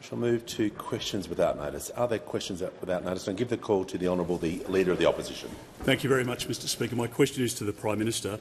Shall move to questions without notice. Are there questions without notice? And give the call to the Honourable the Leader of the Opposition. Thank you very much, Mr Speaker. My question is to the Prime Minister.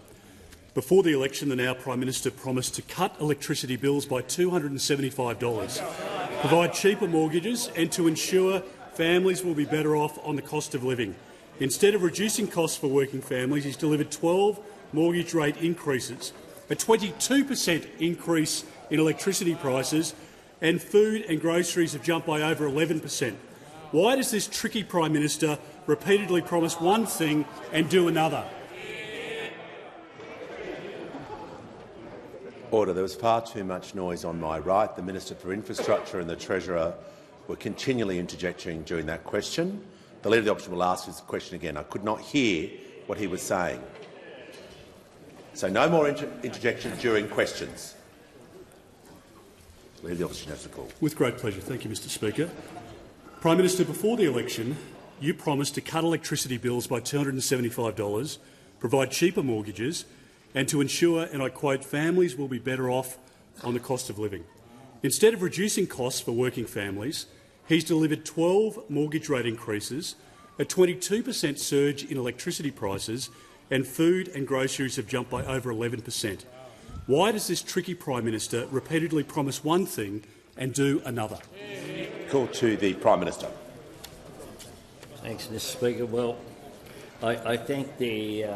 Before the election, the now Prime Minister promised to cut electricity bills by $275, provide cheaper mortgages and to ensure families will be better off on the cost of living. Instead of reducing costs for working families, he's delivered 12 mortgage rate increases, a 22% increase in electricity prices, and food and groceries have jumped by over 11%. Why does this tricky Prime Minister repeatedly promise one thing and do another? Order. There was far too much noise on my right. The Minister for Infrastructure and the Treasurer were continually interjecting during that question. The Leader of the Opposition will ask his question again. I could not hear what he was saying. So no more interjections during questions. The Leader of the Opposition has the call. With great pleasure. Thank you, Mr Speaker. Prime Minister, before the election, you promised to cut electricity bills by $275, provide cheaper mortgages and to ensure, and I quote, families will be better off on the cost of living. Instead of reducing costs for working families, he's delivered 12 mortgage rate increases, a 22% surge in electricity prices, and food and groceries have jumped by over 11%. Why does this tricky Prime Minister repeatedly promise one thing and do another? Call to the Prime Minister. Thanks, Mr Speaker. Well, I thank the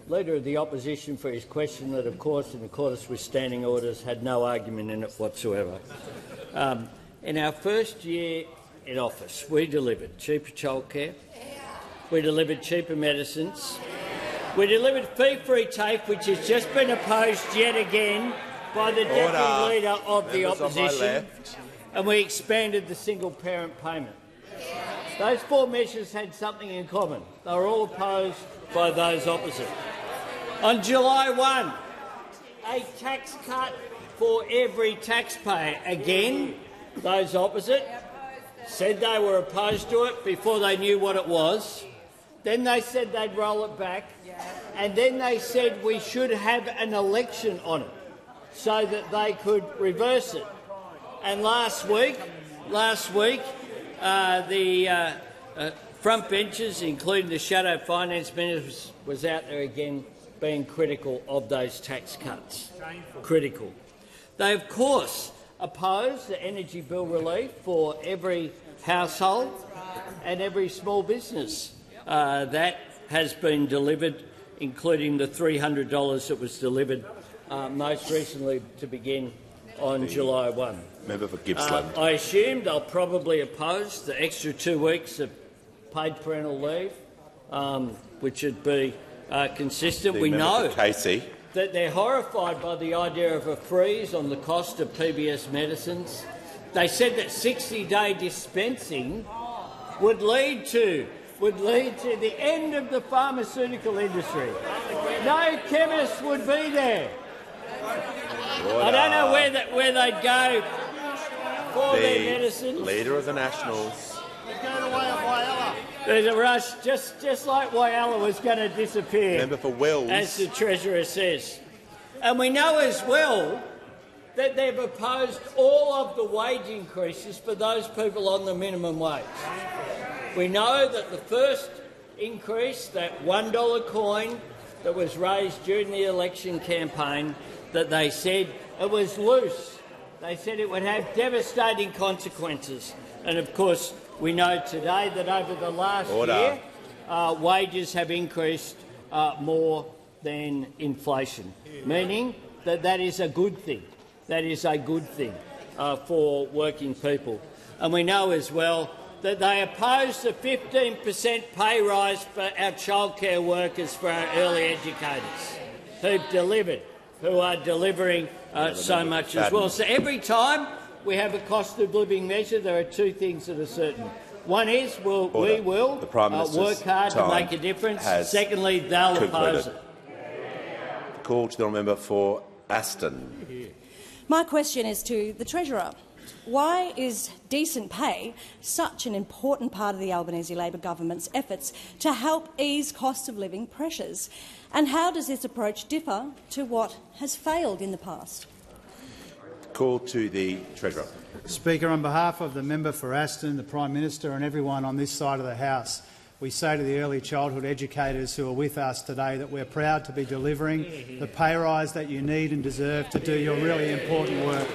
Leader of the Opposition for his question that, of course, in accordance with standing orders, had no argument in it whatsoever. In our first year in office, we delivered cheaper childcare, we delivered cheaper medicines, we delivered fee-free TAFE, which has just been opposed yet again by the Deputy Leader of the Opposition, and we expanded the single-parent payment. Those four measures had something in common. They were all opposed by those opposite. On July 1, a tax cut for every taxpayer. Again, those opposite said they were opposed to it before they knew what it was. Then they said they'd roll it back. And then they said we should have an election on it so that they could reverse it. And last week, the front benches, including the Shadow Finance Minister, was out there again being critical of those tax cuts. Critical. They, of course, oppose the energy bill relief for every household and every small business that has been delivered, including the $300 that was delivered most recently to begin on July 1. Member for Gippsland. I assume they'll probably oppose the extra 2 weeks of paid parental leave, which would be consistent. We know that they're horrified by the idea of a freeze on the cost of PBS medicines. They said that 60-day dispensing would lead to the end of the pharmaceutical industry. No chemists would be there. I don't know where they'd go for their medicines. Leader of the Nationals. There's a rush, just like Whyalla was going to disappear. Member for Wells. As the Treasurer says. And we know as well that they've opposed all of the wage increases for those people on the minimum wage. We know that the first increase, that $1 coin that was raised during the election campaign, that they said it was loose. They said it would have devastating consequences. And, of course, we know today that over the last year, wages have increased more than inflation, meaning that that is a good thing. That is a good thing for working people. And we know as well that they oppose the 15% pay rise for our childcare workers, for our early educators, who are delivering so much as well. So every time we have a cost of living measure, there are two things that are certain. One is we will work hard to make a difference. Secondly, they'll oppose it. Call to the member for Aston. My question is to the Treasurer. Why is decent pay such an important part of the Albanese Labor government's efforts to help ease cost of living pressures? And how does this approach differ to what has failed in the past? Call to the Treasurer. Speaker, on behalf of the member for Aston, the Prime Minister and everyone on this side of the House, we say to the early childhood educators who are with us today that we're proud to be delivering the pay rise that you need and deserve to do your really important work.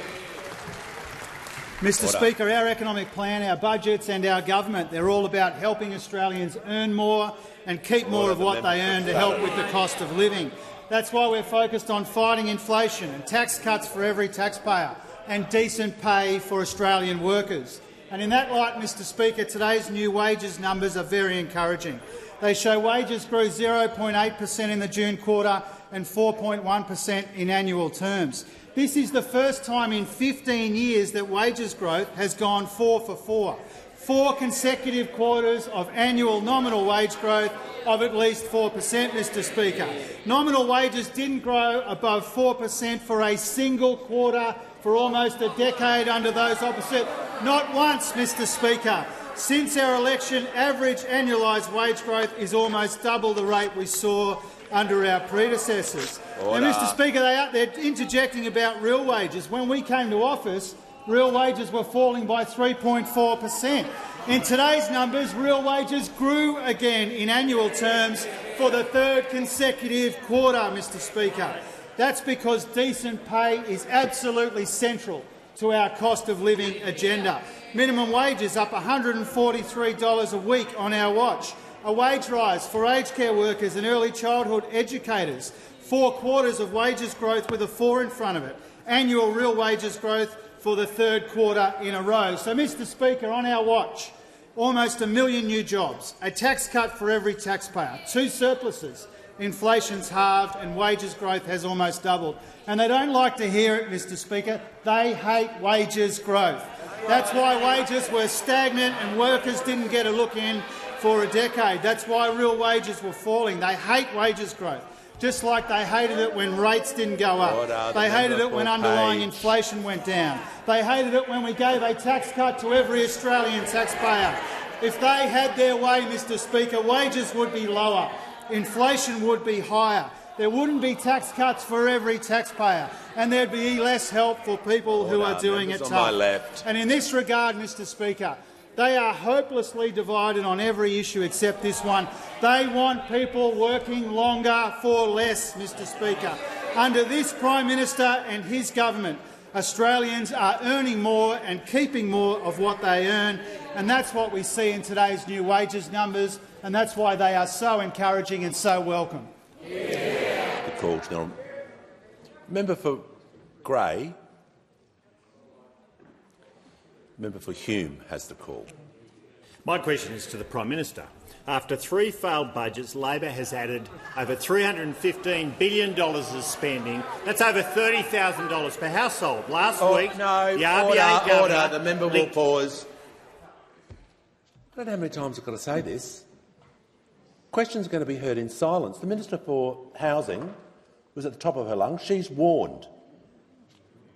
Mr. Speaker, our economic plan, our budgets and our government, they're all about helping Australians earn more and keep more of what they earn to help with the cost of living. That's why we're focused on fighting inflation and tax cuts for every taxpayer and decent pay for Australian workers. And in that light, Mr. Speaker, today's new wages numbers are very encouraging. They show wages grew 0.8% in the June quarter and 4.1% in annual terms. This is the first time in 15 years that wages growth has gone 4 for 4. 4 consecutive quarters of annual nominal wage growth of at least 4%, Mr. Speaker. Nominal wages didn't grow above 4% for a single quarter for almost a decade under those opposite. Not once, Mr. Speaker. Since our election, average annualised wage growth is almost double the rate we saw under our predecessors. And, Mr. Speaker, they're interjecting about real wages. When we came to office, real wages were falling by 3.4%. In today's numbers, real wages grew again in annual terms for the third consecutive quarter, Mr. Speaker. That's because decent pay is absolutely central to our cost of living agenda. Minimum wages up $143 a week on our watch. A wage rise for aged care workers and early childhood educators. 4 quarters of wages growth with a 4 in front of it. Annual real wages growth for the third quarter in a row. So, Mr. Speaker, on our watch, almost 1 million new jobs, a tax cut for every taxpayer, 2 surpluses, inflation's halved and wages growth has almost doubled. And they don't like to hear it, Mr. Speaker. They hate wages growth. That's why wages were stagnant and workers didn't get a look in for a decade. That's why real wages were falling. They hate wages growth, just like they hated it when rates didn't go up. They hated it when underlying inflation went down. They hated it when we gave a tax cut to every Australian taxpayer. If they had their way, Mr. Speaker, wages would be lower, inflation would be higher, there wouldn't be tax cuts for every taxpayer, and there'd be less help for people who are doing it tough. And in this regard, Mr. Speaker, they are hopelessly divided on every issue except this one. They want people working longer for less, Mr. Speaker. Under this Prime Minister and his government, Australians are earning more and keeping more of what they earn, and that's what we see in today's new wages numbers, and that's why they are so encouraging and so welcome. The call to the member for Grey. Member for Hume has the call. My question is to the Prime Minister. After 3 failed budgets, Labor has added over $315 billion of spending. That's over $30,000 per household. Last week, the RBA governor— The member will pause. I don't know how many times I've got to say this. Questions are going to be heard in silence. The Minister for Housing was at the top of her lungs. She's warned.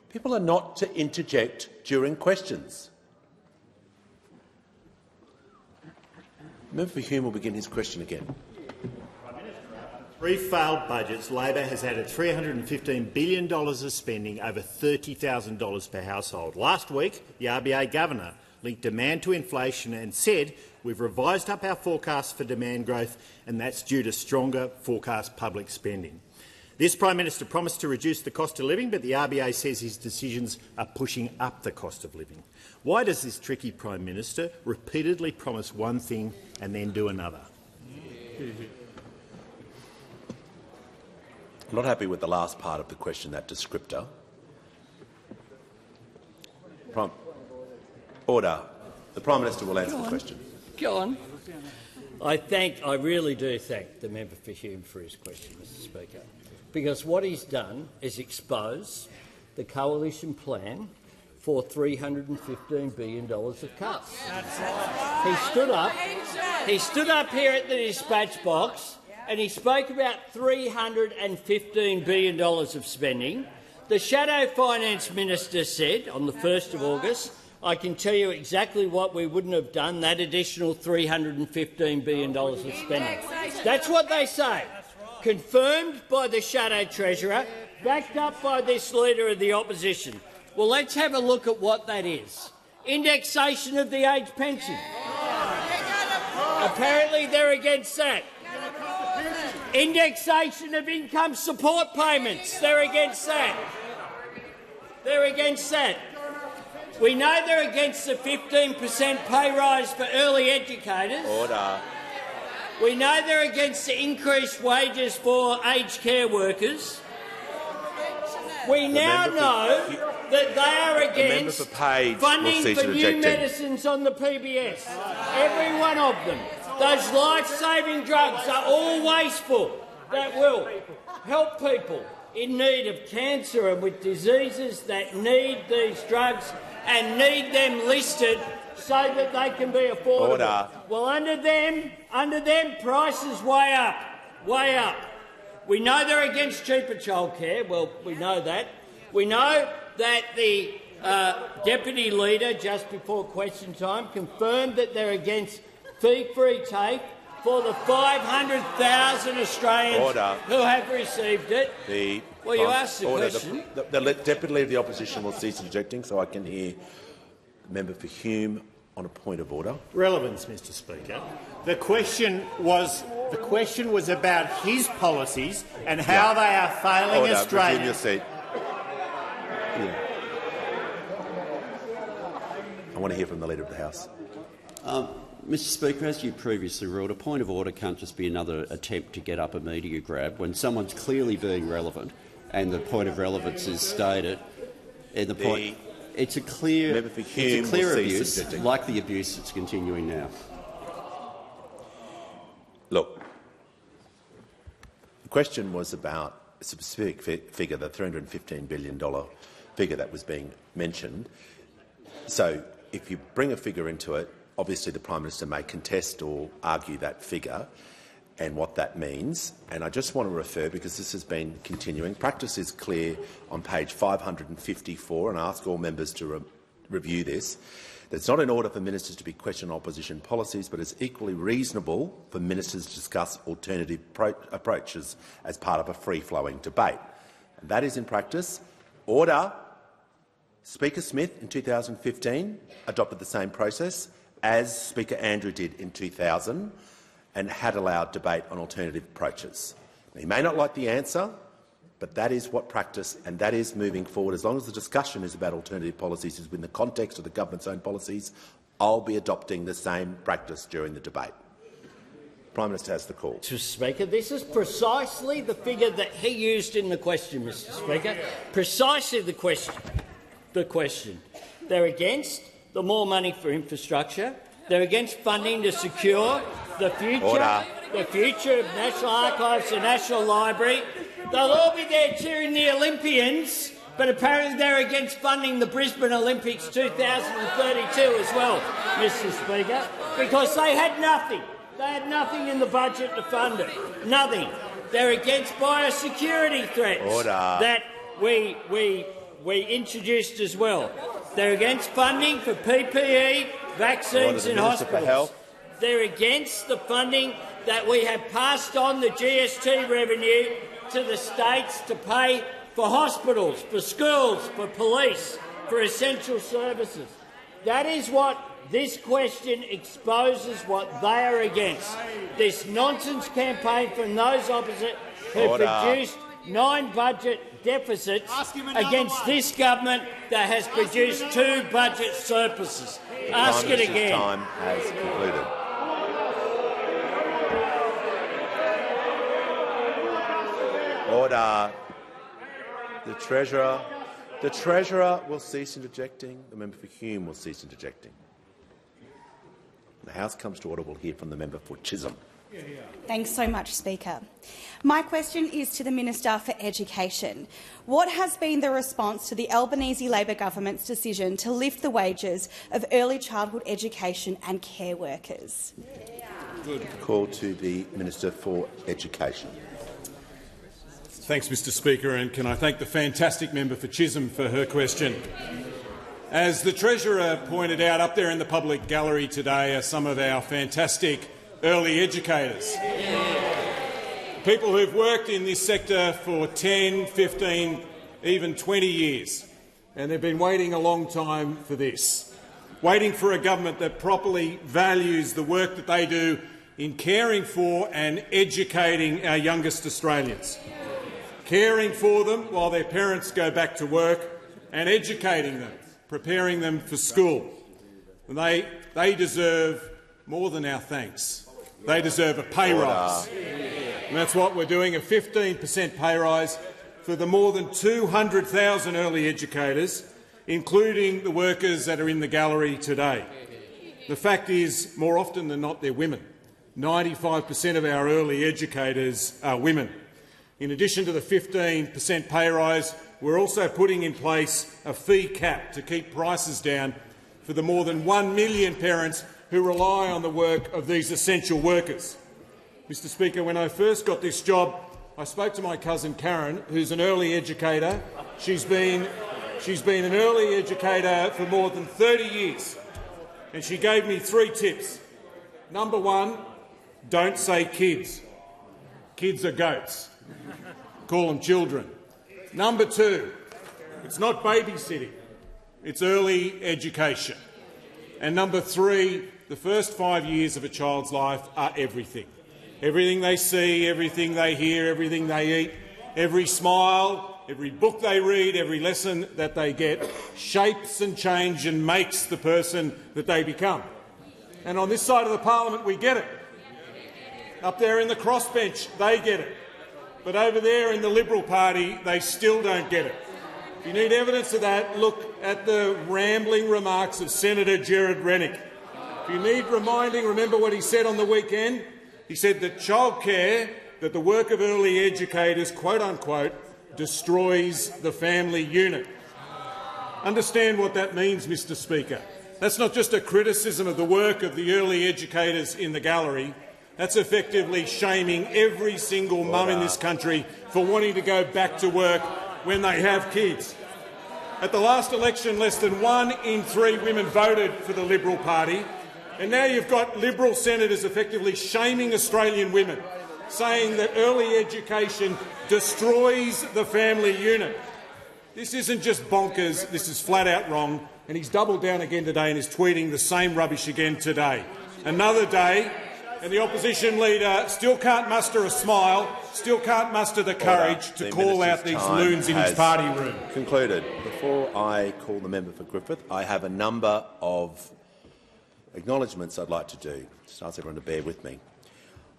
People are not to interject during questions. Member for Hume will begin his question again. Prime Minister, after 3 failed budgets, Labor has added $315 billion of spending, over $30,000 per household. Last week, the RBA governor linked demand to inflation and said we've revised up our forecast for demand growth, and that's due to stronger forecast public spending. This Prime Minister promised to reduce the cost of living, but the RBA says his decisions are pushing up the cost of living. Why does this tricky Prime Minister repeatedly promise one thing and then do another? I'm not happy with the last part of the question, that descriptor. Order. The Prime Minister will answer the question. Go on. I really do thank the member for Hume for his question, Mr. Speaker, because what he's done is expose the coalition plan for $315 billion of cuts. That's right. He stood up here at the dispatch box and he spoke about $315 billion of spending. The Shadow Finance Minister said on the 1st of August, I can tell you exactly what we wouldn't have done, that additional $315 billion of spending. That's what they say. Confirmed by the Shadow Treasurer, backed up by this Leader of the Opposition. Well, let's have a look at what that is. Indexation of the age pension. Apparently they're against that. Indexation of income support payments. They're against that. They're against that. We know they're against the 15% pay rise for early educators. Order. We know they're against the increased wages for aged care workers. We now know that they are against funding for new medicines on the PBS. Every one of them. Those life-saving drugs are all wasteful that will help people in need of cancer and with diseases that need these drugs and need them listed so that they can be affordable. Order. Well, under them, prices way up. We know they're against cheaper childcare. Well, we know that. We know that the Deputy Leader, just before question time, confirmed that they're against fee-free TAFE for the 500,000 Australians who have received it. Well, you asked the question. The Deputy Leader of the Opposition will cease interjecting so I can hear the member for Hume on a point of order. Relevance, Mr Speaker. The question was about his policies and how they are failing Australia. Resume your seat. Yeah. I want to hear from the Leader of the House. Mr Speaker, as you previously ruled, a point of order can't just be another attempt to get up a media grab when someone's clearly being relevant and the point of relevance is stated. And the point, it's a clear abuse, like the abuse that's continuing now. Look, the question was about a specific figure, the $315 billion figure that was being mentioned. So if you bring a figure into it, obviously the Prime Minister may contest or argue that figure and what that means. And I just want to refer, because this has been continuing, practice is clear on page 554, and I ask all members to review this, that it's not in order for ministers to be questioning opposition policies, but it's equally reasonable for ministers to discuss alternative approaches as part of a free-flowing debate. And that is in practice. Order. Speaker Smith in 2015 adopted the same process as Speaker Andrew did in 2000 and had allowed debate on alternative approaches. Now, he may not like the answer, but that is what practice, and that is moving forward. As long as the discussion is about alternative policies within the context of the government's own policies, I'll be adopting the same practice during the debate. Prime Minister has the call. Mr Speaker, this is precisely the figure that he used in the question, Mr Speaker. Precisely the question. They're against the more money for infrastructure. They're against funding to secure the future of National Archives and National Library. They'll all be there cheering the Olympians, but apparently they're against funding the Brisbane Olympics 2032 as well, Mr Speaker, because they had nothing. They had nothing in the budget to fund it. Nothing. They're against biosecurity threats that we introduced as well. They're against funding for PPE, vaccines and hospitals. They're against the funding that we have passed on the GST revenue to the states to pay for hospitals, for schools, for police, for essential services. That is what this question exposes, what they are against. This nonsense campaign from those opposite who produced 9 budget deficits against this government that has produced 2 budget surpluses. Ask it again. Time has concluded. Order. The Treasurer will cease interjecting. The member for Hume will cease interjecting. The House comes to order. We'll hear from the member for Chisholm. Thanks so much, Speaker. My question is to the Minister for Education. What has been the response to the Albanese Labor government's decision to lift the wages of early childhood education and care workers? Good. Call to the Minister for Education. Thanks, Mr Speaker, and can I thank the fantastic member for Chisholm for her question. As the Treasurer pointed out, up there in the public gallery today are some of our fantastic early educators. People who've worked in this sector for 10, 15, even 20 years. and they've been waiting a long time for this, waiting for a government that properly values the work that they do in caring for and educating our youngest Australians, caring for them while their parents go back to work and educating them, preparing them for school. And they deserve more than our thanks. They deserve a pay rise. And that's what we're doing, a 15% pay rise for the more than 200,000 early educators, including the workers that are in the gallery today. The fact is, more often than not, they're women. 95% of our early educators are women. In addition to the 15% pay rise, we're also putting in place a fee cap to keep prices down for the more than 1 million parents who rely on the work of these essential workers. Mr Speaker, when I first got this job, I spoke to my cousin Karen, who's an early educator. She's been an early educator for more than 30 years, and she gave me 3 tips. Number 1, don't say kids. Kids are goats. Call them children. Number 2, it's not babysitting, it's early education. And number 3, the first 5 years of a child's life are everything. Everything they see, everything they hear, everything they eat, every smile, every book they read, every lesson that they get shapes and changes and makes the person that they become. And on this side of the parliament we get it. Up there in the crossbench they get it. But over there in the Liberal Party they still don't get it. If you need evidence of that, look at the rambling remarks of Senator Gerard Rennick. If you need reminding, remember what he said on the weekend. He said that childcare, that the work of early educators, quote-unquote, destroys the family unit. Understand what that means, Mr Speaker. That's not just a criticism of the work of the early educators in the gallery. That's effectively shaming every single mum in this country for wanting to go back to work when they have kids. At the last election, less than 1 in 3 women voted for the Liberal Party, and now you've got Liberal senators effectively shaming Australian women, saying that early education destroys the family unit. This isn't just bonkers, this is flat-out wrong, and he's doubled down again today and is tweeting the same rubbish again today. Another day, and the opposition leader still can't muster a smile, still can't muster the courage to call out these loons in his party room. Concluded. Before I call the member for Griffith, I have a number of acknowledgements I'd like to do. Just ask everyone to bear with me.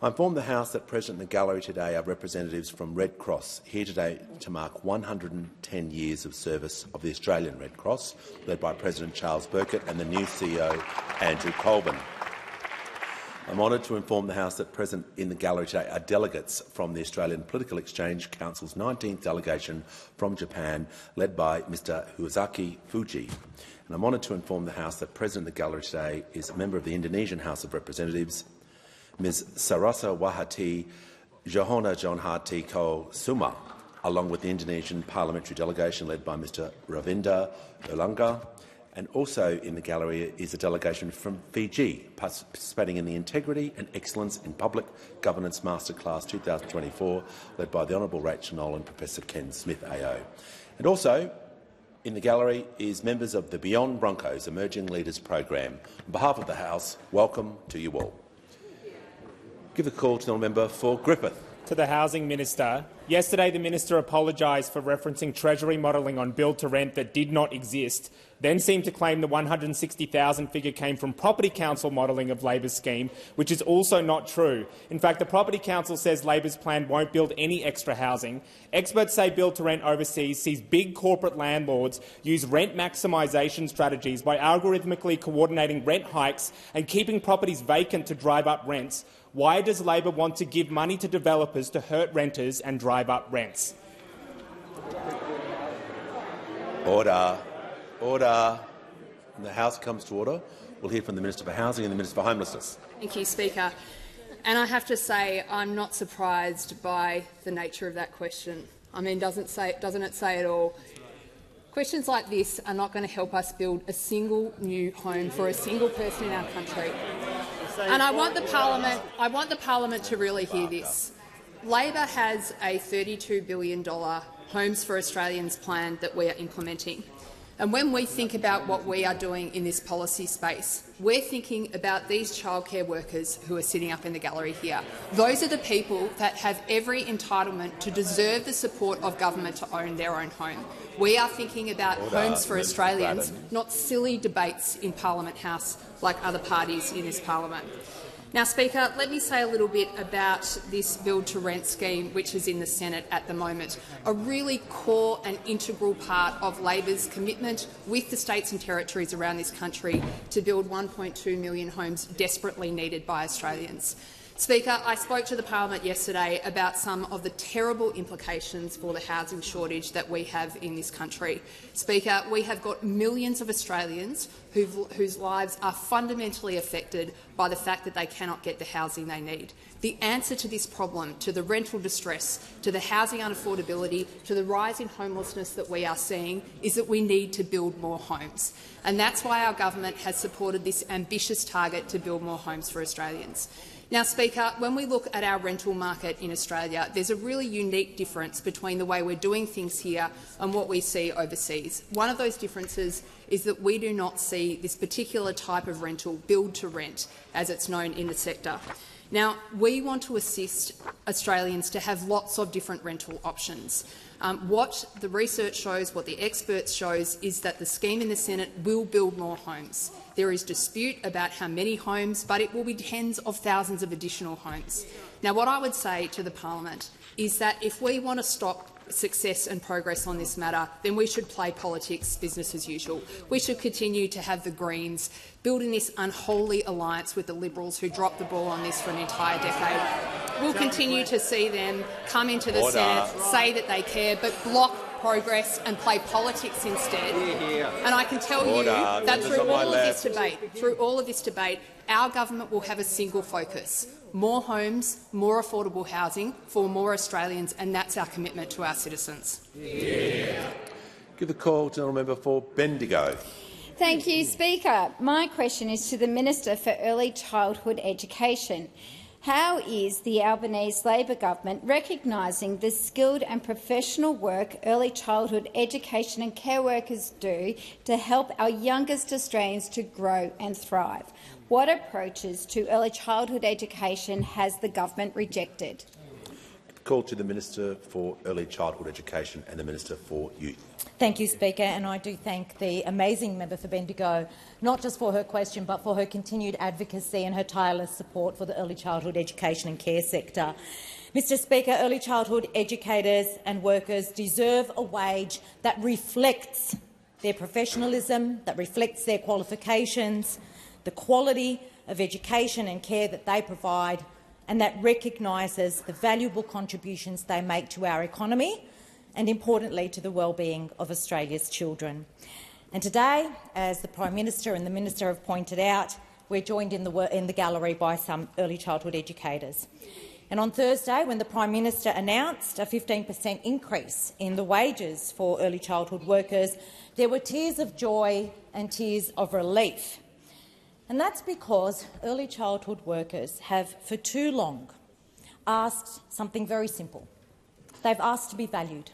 I inform the House that present in the gallery today are representatives from Red Cross, here today to mark 110 years of service of the Australian Red Cross, led by President Charles Burkett and the new CEO, Andrew Colburn. I'm honoured to inform the House that present in the gallery today are delegates from the Australian Political Exchange Council's 19th delegation from Japan, led by Mr Huazaki Fuji. And I'm honoured to inform the House that present in the gallery today is a member of the Indonesian House of Representatives, Ms Sarasa Wahati Johona Johnhati Ko Suma, along with the Indonesian parliamentary delegation led by Mr Ravinda Erlangga. And also in the gallery is a delegation from Fiji, participating in the Integrity and Excellence in Public Governance Masterclass 2024, led by the Honourable Rachel Nolan and Professor Ken Smith AO. And also in the gallery is members of the Beyond Broncos Emerging Leaders Program. On behalf of the House, welcome to you all. Give the call to the member for Griffith. To the Housing Minister. Yesterday the Minister apologised for referencing Treasury modelling on build-to-rent that did not exist, then seemed to claim the 160,000 figure came from Property Council modelling of Labor's scheme, which is also not true. In fact, the Property Council says Labor's plan won't build any extra housing. Experts say build-to-rent overseas sees big corporate landlords use rent maximisation strategies by algorithmically coordinating rent hikes and keeping properties vacant to drive up rents. Why does Labor want to give money to developers to hurt renters and drive up rents? Order. Order. When the House comes to order, we'll hear from the Minister for Housing and the Minister for Homelessness. Thank you, Speaker. And I have to say I'm not surprised by the nature of that question. I mean, doesn't it say it all? Questions like this are not going to help us build a single new home for a single person in our country. And I want the Parliament to really hear this. Labor has a $32 billion Homes for Australians plan that we are implementing. And when we think about what we are doing in this policy space, we're thinking about these childcare workers who are sitting up in the gallery here. Those are the people that have every entitlement to deserve the support of government to own their own home. We are thinking about homes for Australians, not silly debates in Parliament House like other parties in this parliament. Now, Speaker, let me say a little bit about this build-to-rent scheme which is in the Senate at the moment, a really core and integral part of Labor's commitment with the states and territories around this country to build 1.2 million homes desperately needed by Australians. Speaker, I spoke to the parliament yesterday about some of the terrible implications for the housing shortage that we have in this country. Speaker, we have got millions of Australians whose lives are fundamentally affected by the fact that they cannot get the housing they need. The answer to this problem, to the rental distress, to the housing unaffordability, to the rise in homelessness that we are seeing, is that we need to build more homes. And that's why our government has supported this ambitious target to build more homes for Australians. Now, Speaker, when we look at our rental market in Australia, there's a really unique difference between the way we're doing things here and what we see overseas. One of those differences is that we do not see this particular type of rental, build-to-rent, as it's known in the sector. Now, we want to assist Australians to have lots of different rental options. What the research shows, what the experts shows, is that the scheme in the Senate will build more homes. There is dispute about how many homes, but it will be tens of thousands of additional homes. Now, what I would say to the parliament is that if we want to stop success and progress on this matter, then we should play politics business as usual. We should continue to have the Greens building this unholy alliance with the Liberals who dropped the ball on this for an entire decade. We'll continue to see them come into the Senate, say that they care, but block progress and play politics instead. And I can tell you that through all of this debate, our government will have a single focus: more homes, more affordable housing for more Australians, and that's our commitment to our citizens. Give the call to the member for Bendigo. Thank you, Speaker. My question is to the Minister for Early Childhood Education. How is the Albanese Labor government recognising the skilled and professional work early childhood education and care workers do to help our youngest Australians to grow and thrive? What approaches to early childhood education has the government rejected? Call to the Minister for Early Childhood Education and the Minister for Youth. Thank you, Speaker, and I do thank the amazing member for Bendigo, not just for her question but for her continued advocacy and her tireless support for the early childhood education and care sector. Mr Speaker, early childhood educators and workers deserve a wage that reflects their professionalism, that reflects their qualifications, the quality of education and care that they provide, and that recognises the valuable contributions they make to our economy and, importantly, to the well-being of Australia's children. And today, as the Prime Minister and the Minister have pointed out, we're joined in the gallery by some early childhood educators. And on Thursday, when the Prime Minister announced a 15% increase in the wages for early childhood workers, there were tears of joy and tears of relief. And that's because early childhood workers have, for too long, asked something very simple. They've asked to be valued.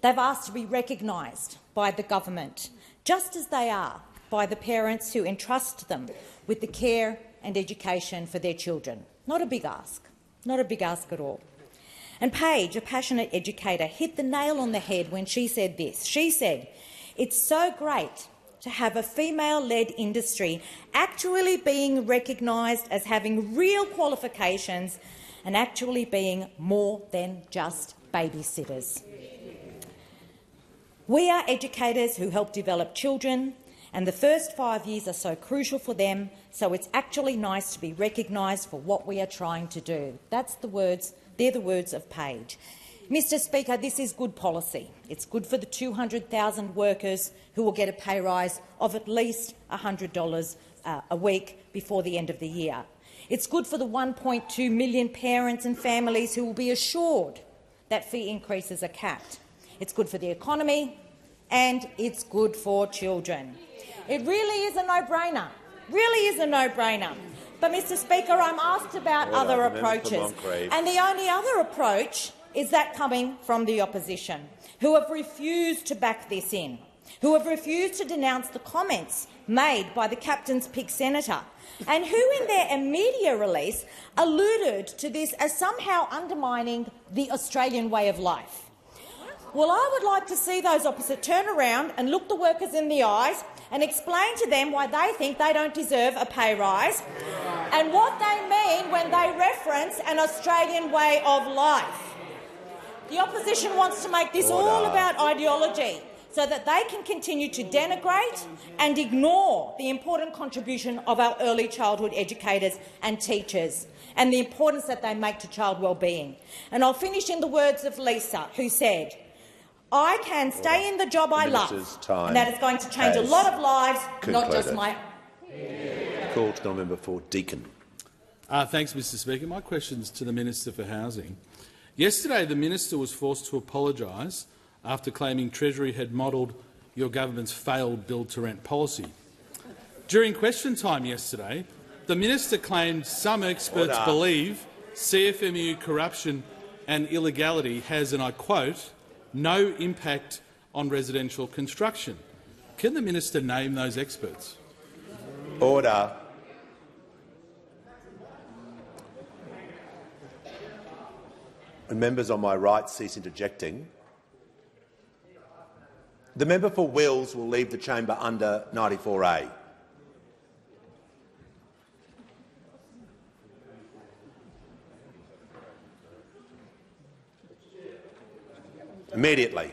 They've asked to be recognised by the government, just as they are by the parents who entrust them with the care and education for their children. Not a big ask. Not a big ask at all. And Paige, a passionate educator, hit the nail on the head when she said this. She said, "It's so great to have a female-led industry actually being recognised as having real qualifications and actually being more than just babysitters." We are educators who help develop children, and the first 5 years are so crucial for them, so it's actually nice to be recognised for what we are trying to do. They're the words of Paige. Mr Speaker, this is good policy. It's good for the 200,000 workers who will get a pay rise of at least $100 a week before the end of the year. It's good for the 1.2 million parents and families who will be assured that fee increases are capped. It's good for the economy, and it's good for children. It really is a no-brainer. Really is a no-brainer. But, Mr Speaker, I'm asked about other approaches, and the only other approach is that coming from the opposition, who have refused to back this in. who have refused to denounce the comments made by the Captain's Pick senator, and who in their media release alluded to this as somehow undermining the Australian way of life. Well, I would like to see those opposite turn around and look the workers in the eyes and explain to them why they think they don't deserve a pay rise and what they mean when they reference an Australian way of life. The opposition wants to make this all about ideology so that they can continue to denigrate and ignore the important contribution of our early childhood educators and teachers and the importance that they make to child well-being. And I'll finish in the words of Lisa, who said, "I can stay in the job I love, and that is going to change a lot of lives, not just my own." Call to the member for Deakin. Thanks, Mr Speaker. My question is to the Minister for Housing. Yesterday, the minister was forced to apologise after claiming Treasury had modelled your government's failed build-to-rent policy. During question time yesterday, the minister claimed some experts believe CFMEU corruption and illegality has, and I quote, "no impact on residential construction." Can the minister name those experts? Order. When members on my right cease interjecting, the member for Wills will leave the chamber under 94A. Immediately.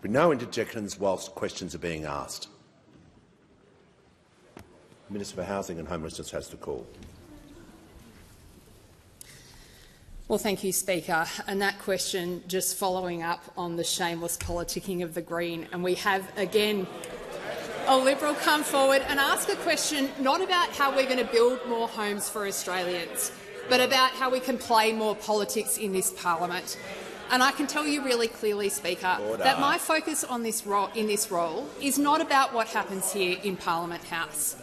With no interjections whilst questions are being asked. The Minister for Housing and Homelessness has the call. Well, thank you, Speaker. And that question just following up on the shameless politicking of the Green. And we have again a Liberal come forward and ask a question not about how we're going to build more homes for Australians, but about how we can play more politics in this parliament. And I can tell you really clearly, Speaker, that my focus on this in this role is not about what happens here in Parliament House.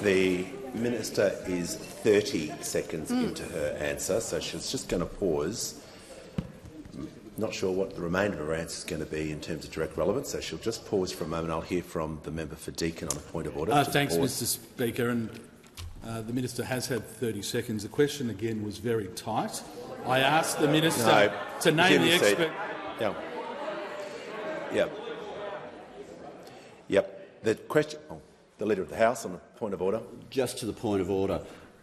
The Minister is 30 seconds into her answer, so she's just going to pause. Not sure what the remainder of her answer is going to be in terms of direct relevance, so she'll just pause for a moment. I'll hear from the member for Deakin on a point of order. Thanks, Mr Speaker. And the minister has had 30 seconds. The question again was very tight. I asked the minister to name the expert. Yep. The question. The Leader of the House on a point of order. Just to the point of order,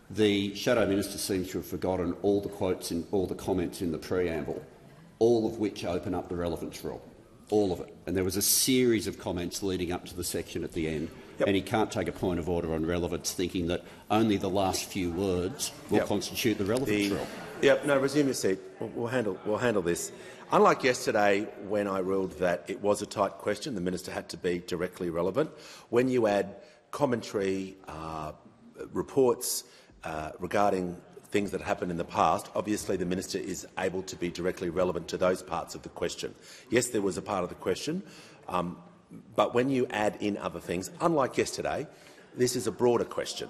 the Shadow Minister seems to have forgotten all the quotes in all the comments in the preamble, all of which open up the relevance rule, all of it. And there was a series of comments leading up to the section at the end, and he can't take a point of order on relevance thinking that only the last few words will constitute the relevance rule. No, resume your seat. We'll handle this. Unlike yesterday, when I ruled that it was a tight question, the minister had to be directly relevant. When you add commentary, reports regarding things that happened in the past, obviously the minister is able to be directly relevant to those parts of the question. Yes, there was a part of the question, but when you add in other things, unlike yesterday, this is a broader question.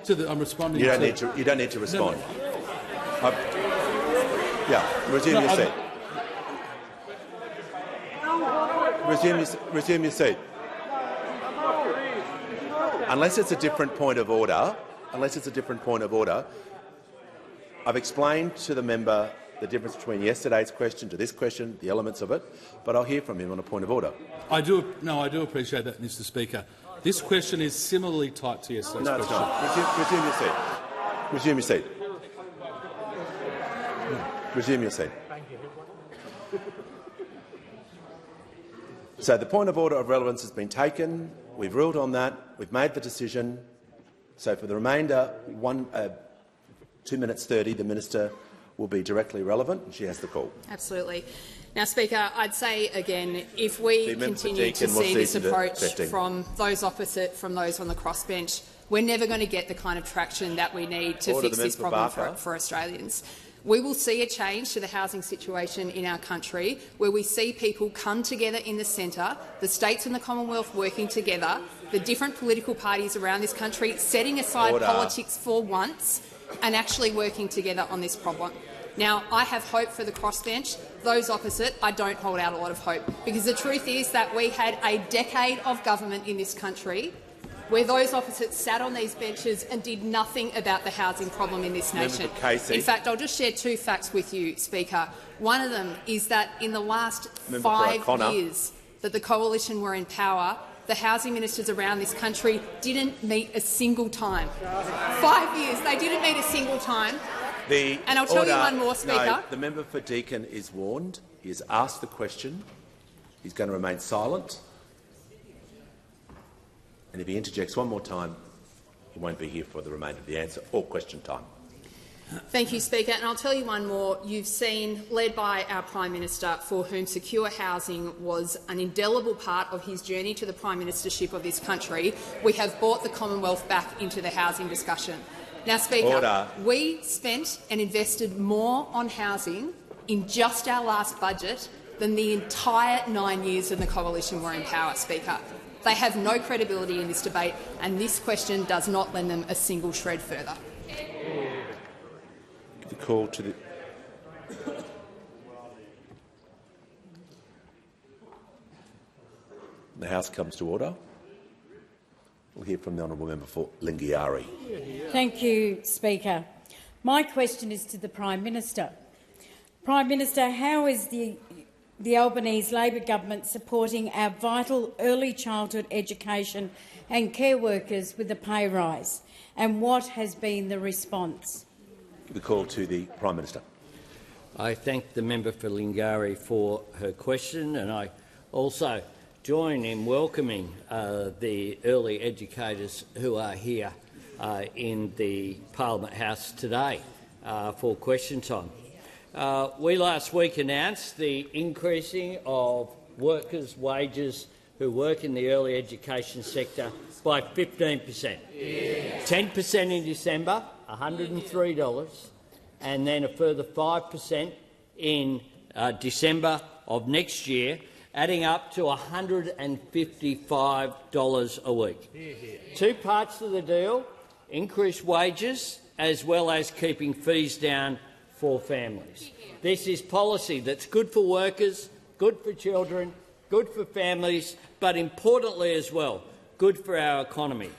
I'm responding. You don't need to respond. Resume your seat. Resume your seat. Unless it's a different point of order, I've explained to the member the difference between yesterday's question to this question, the elements of it, but I'll hear from him on a point of order. I do appreciate that, Mr Speaker. This question is similarly tight to yesterday's question. No, it's not. Resume your seat. Resume your seat. Resume your seat. So the point of order of relevance has been taken. We've ruled on that. We've made the decision. So for the remainder, 2 minutes 30, the minister will be directly relevant, and she has the call. Absolutely. Now, Speaker, I'd say again, if we continue to see this approach from those opposite, from those on the crossbench, we're never going to get the kind of traction that we need to fix this problem for Australians. We will see a change to the housing situation in our country, where we see people come together in the centre, the states and the Commonwealth working together, the different political parties around this country setting aside politics for once and actually working together on this problem. Now, I have hope for the crossbench. Those opposite, I don't hold out a lot of hope, because the truth is that we had a decade of government in this country where those opposites sat on these benches and did nothing about the housing problem in this nation. In fact, I'll just share two facts with you, Speaker. One of them is that in the last 5 years that the Coalition were in power, the housing ministers around this country didn't meet a single time. 5 years, they didn't meet a single time. And I'll tell you one more, Speaker. No, the member for Deakin is warned. He has asked the question. He's going to remain silent. And if he interjects one more time, he won't be here for the remainder of the answer or question time. Thank you, Speaker. And I'll tell you one more. You've seen, led by our Prime Minister, for whom secure housing was an indelible part of his journey to the Prime Ministership of this country, we have brought the Commonwealth back into the housing discussion. Now, Speaker, we spent and invested more on housing in just our last budget than the entire 9 years that the Coalition were in power, Speaker. They have no credibility in this debate, and this question does not lend them a single shred further. The call to the House comes to order. We'll hear from the honourable member for Lingiari. Thank you, Speaker. My question is to the Prime Minister. Prime Minister, how is the Albanese Labor government supporting our vital early childhood education and care workers with a pay rise, and what has been the response? The call to the Prime Minister. I thank the member for Lingiari for her question, and I also join in welcoming the early educators who are here in the Parliament House today for question time. We last week announced the increasing of workers' wages who work in the early education sector by 15%. 10% in December, $103, and then a further 5% in December of next year, adding up to $155 a week. Two parts of the deal: increased wages as well as keeping fees down for families. This is policy that's good for workers, good for children, good for families, but importantly as well, good for our economy,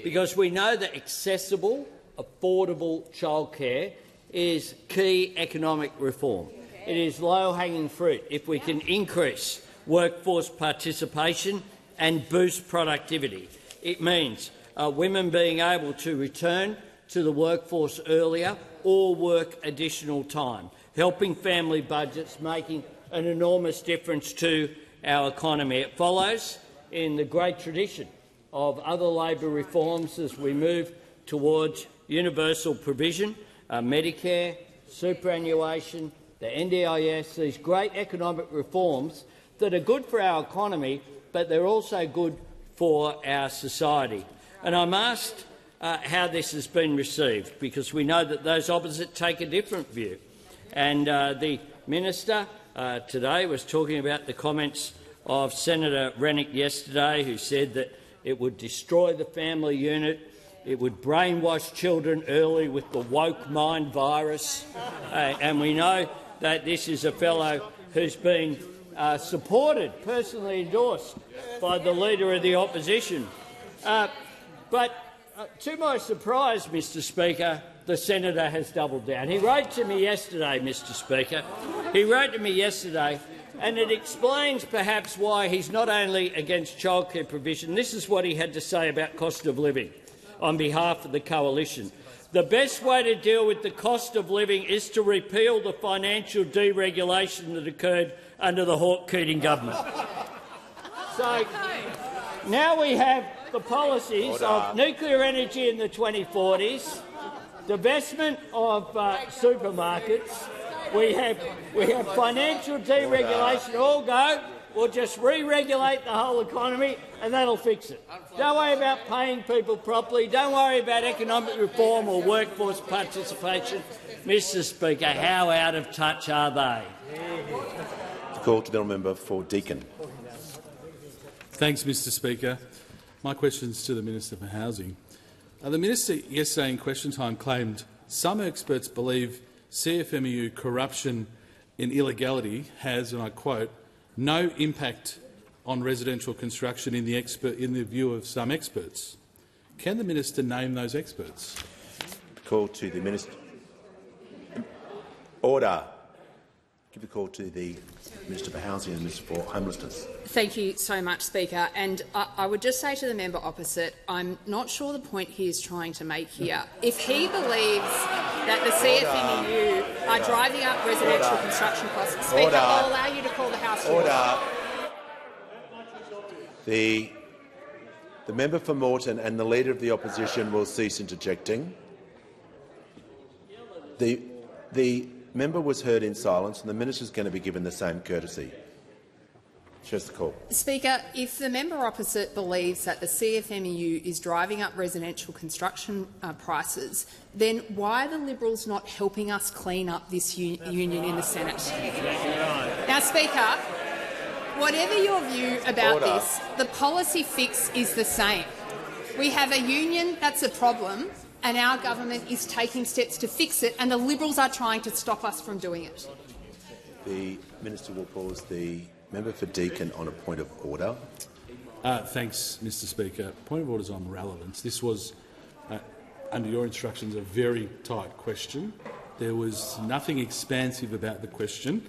because we know that accessible, affordable childcare is key economic reform. It is low-hanging fruit if we can increase workforce participation and boost productivity. It means women being able to return to the workforce earlier or work additional time, helping family budgets, making an enormous difference to our economy. It follows in the great tradition of other Labor reforms as we move towards universal provision, Medicare, superannuation, the NDIS, these great economic reforms that are good for our economy, but they're also good for our society. And I'm asked how this has been received, because we know that those opposite take a different view. And the minister today was talking about the comments of Senator Rennick yesterday, who said that it would destroy the family unit, it would brainwash children early with the woke mind virus, and we know that this is a fellow who's been supported, personally endorsed by the Leader of the Opposition. But to my surprise, Mr Speaker, the senator has doubled down. He wrote to me yesterday, Mr Speaker. He wrote to me yesterday, and it explains perhaps why he's not only against childcare provision. This is what he had to say about cost of living on behalf of the Coalition. The best way to deal with the cost of living is to repeal the financial deregulation that occurred under the Hawke-Keating government. So now we have the policies of nuclear energy in the 2040s, divestment of supermarkets. We have financial deregulation. All go. We'll just re-regulate the whole economy and that'll fix it. Don't worry about paying people properly. Don't worry about economic reform or workforce participation. Mr Speaker, how out of touch are they? The call to the member for Deakin. Thanks, Mr Speaker. My question is to the Minister for Housing. The Minister yesterday in question time claimed some experts believe CFMEU corruption and illegality has, and I quote, no impact on residential construction in the view of some experts. Can the Minister name those experts? Call to the Minister. Order. Give the call to the Minister for Housing and Minister for Homelessness. Thank you so much, Speaker. And I would just say to the member opposite, I'm not sure the point he is trying to make here. If he believes that the CFMEU are driving up residential construction costs, Speaker, I'll allow you to call the House to order. The member for Moreton and the Leader of the Opposition will cease interjecting. The member was heard in silence, and the minister is going to be given the same courtesy. Just the call. Speaker, if the member opposite believes that the CFMEU is driving up residential construction prices, then why are the Liberals not helping us clean up this union in the Senate? Now, Speaker, whatever your view about this, the policy fix is the same. We have a union that's a problem, and our government is taking steps to fix it, and the Liberals are trying to stop us from doing it. The minister will pause. The member for Deakin on a point of order. Thanks, Mr Speaker. Point of order is on relevance. This was, under your instructions, a very tight question. There was nothing expansive about the question.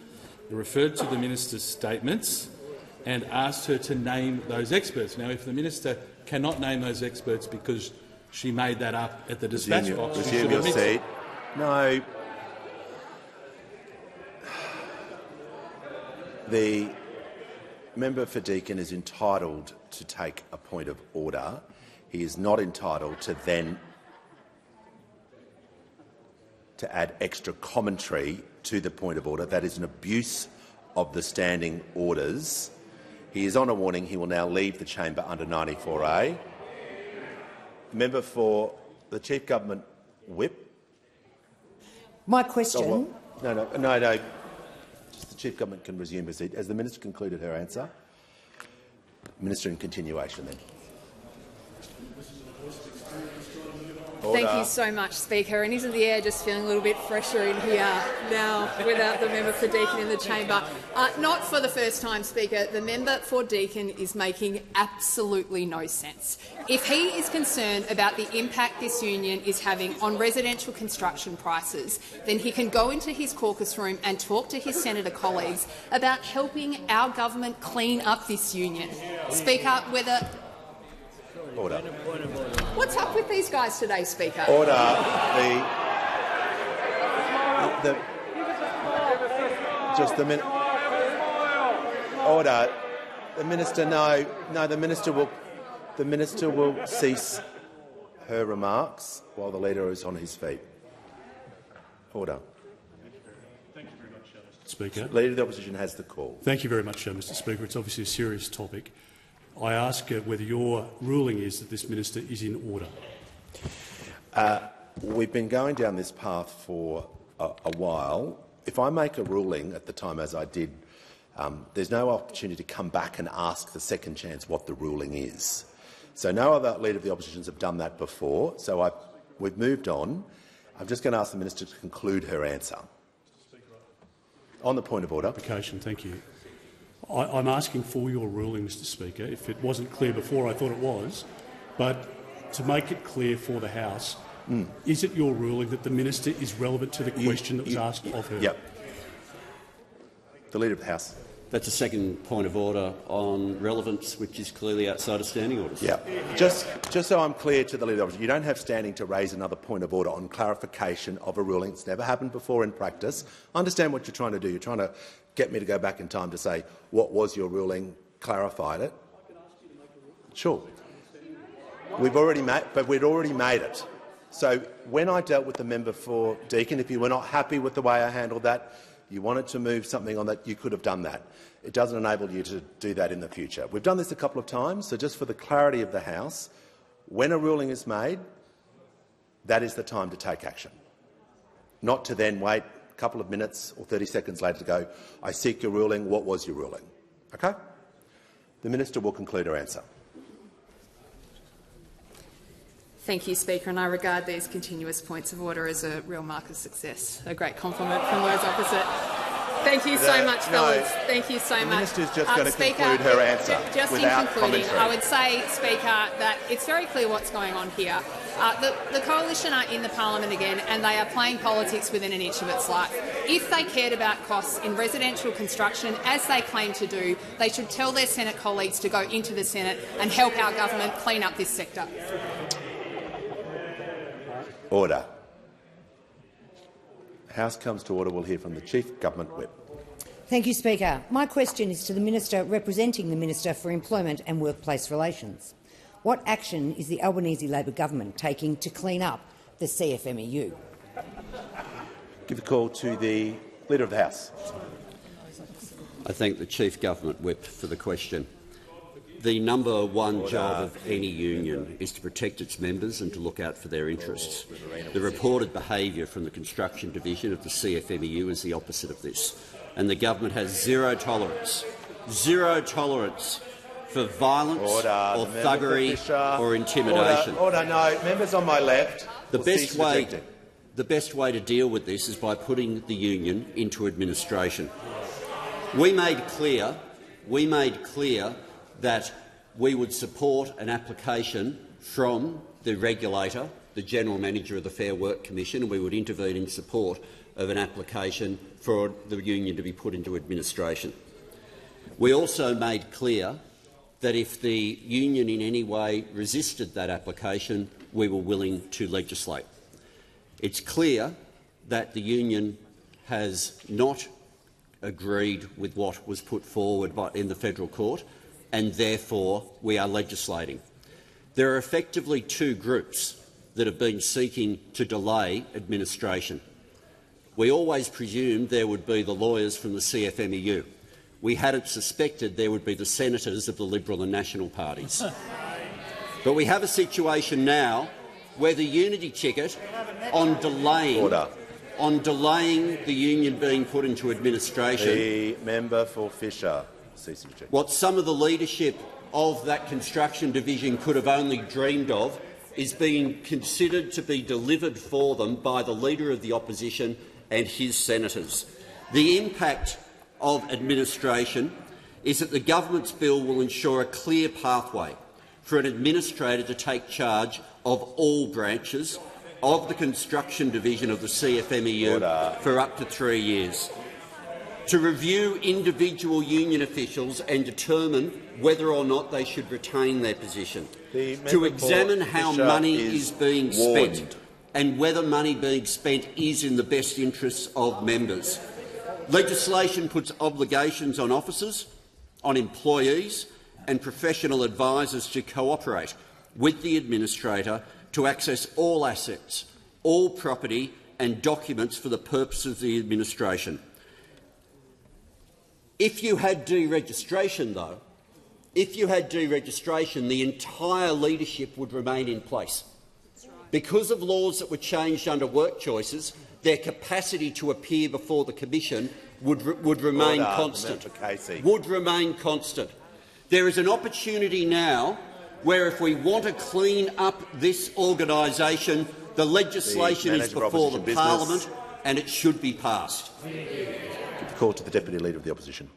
It referred to the minister's statements and asked her to name those experts. Now, if the minister cannot name those experts because she made that up at the dispatch box, resume your seat. No. The member for Deakin is entitled to take a point of order. He is not entitled to then add extra commentary to the point of order. That is an abuse of the standing orders. He is on a warning. He will now leave the chamber under 94A. Member for the Chief Government Whip. My question. No. Just the Chief Government can resume her seat. Has the minister concluded her answer? Minister in continuation, then. Thank you so much, Speaker. And isn't the air just feeling a little bit fresher in here now without the member for Deakin in the chamber? Not for the first time, Speaker. The member for Deakin is making absolutely no sense. If he is concerned about the impact this union is having on residential construction prices, then he can go into his caucus room and talk to his senator colleagues about helping our government clean up this union. Speaker, whether... Order. What's up with these guys today, Speaker? Order. Order. The minister. No. The minister will cease her remarks while the leader is on his feet. Order. Thank you very much, Mr Speaker. Leader of the Opposition has the call. Thank you very much, Mr Speaker. It's obviously a serious topic. I ask whether your ruling is that this minister is in order. We've been going down this path for a while. If I make a ruling at the time, as I did, there's no opportunity to come back and ask the second chance what the ruling is. So no other Leader of the Oppositions have done that before, so we've moved on. I'm just going to ask the minister to conclude her answer. On the point of order. Thank you. I'm asking for your ruling, Mr Speaker. If it wasn't clear before, I thought it was. But to make it clear for the House, is it your ruling that the minister is relevant to the question that was asked of her? Yep. The Leader of the House. That's a second point of order on relevance, which is clearly outside of standing orders. Yeah. Just so I'm clear to the Leader of the Opposition, you don't have standing to raise another point of order on clarification of a ruling. It's never happened before in practice. I understand what you're trying to do. You're trying to get me to go back in time to say what was your ruling, clarified it. Sure. We'd already made it. So when I dealt with the member for Deakin, if you were not happy with the way I handled that, you wanted to move something on that, you could have done that. It doesn't enable you to do that in the future. We've done this a couple of times, so just for the clarity of the House, when a ruling is made, that is the time to take action, not to then wait a couple of minutes or 30 seconds later to go, I seek your ruling, what was your ruling? Okay? The Minister will conclude her answer. Thank you, Speaker, and I regard these continuous points of order as a real mark of success. A great compliment from those opposite. Thank you so much, fellas. Thank you so much. The Minister's just going to Speaker, conclude her answer just without in concluding, commentary. I would say, Speaker, that it's very clear what's going on here. The Coalition are in the parliament again, and they are playing politics within an inch of its life. If they cared about costs in residential construction, as they claim to do, they should tell their Senate colleagues to go into the Senate and help our government clean up this sector. Order. House comes to order. We'll hear from the Chief Government Whip. Thank you, Speaker. My question is to the Minister representing the Minister for Employment and Workplace Relations. What action is the Albanese Labor government taking to clean up the CFMEU? Give the call to the Leader of the House. I thank the Chief Government Whip for the question. The number one job of any union is to protect its members and to look out for their interests. The reported behaviour from the construction division of the CFMEU is the opposite of this, and the government has zero tolerance for violence or thuggery or intimidation. Order. No, members on my left. The best way to deal with this is by putting the union into administration. We made clear that we would support an application from the regulator, the General Manager of the Fair Work Commission, and we would intervene in support of an application for the union to be put into administration. We also made clear that if the union in any way resisted that application, we were willing to legislate. It's clear that the union has not agreed with what was put forward in the federal court, and therefore we are legislating. There are effectively two groups that have been seeking to delay administration. We always presumed there would be the lawyers from the CFMEU. We hadn't suspected there would be the senators of the Liberal and National parties. But we have a situation now where the unity ticket on delaying the union being put into administration. The member for Fisher. What some of the leadership of that construction division could have only dreamed of is being considered to be delivered for them by the Leader of the Opposition and his senators. The impact of administration is that the government's bill will ensure a clear pathway for an administrator to take charge of all branches of the construction division of the CFMEU for up to 3 years, to review individual union officials and determine whether or not they should retain their position, to examine how money is being spent and whether money being spent is in the best interests of members. Legislation puts obligations on officers, on employees and professional advisors to cooperate with the administrator to access all assets, all property and documents for the purposes of the administration. If you had deregistration, though, the entire leadership would remain in place. Because of laws that were changed under work choices, their capacity to appear before the Commission would remain constant. There is an opportunity now where, if we want to clean up this organisation, the legislation is before the Parliament and it should be passed. Call to the Deputy Leader of the Opposition.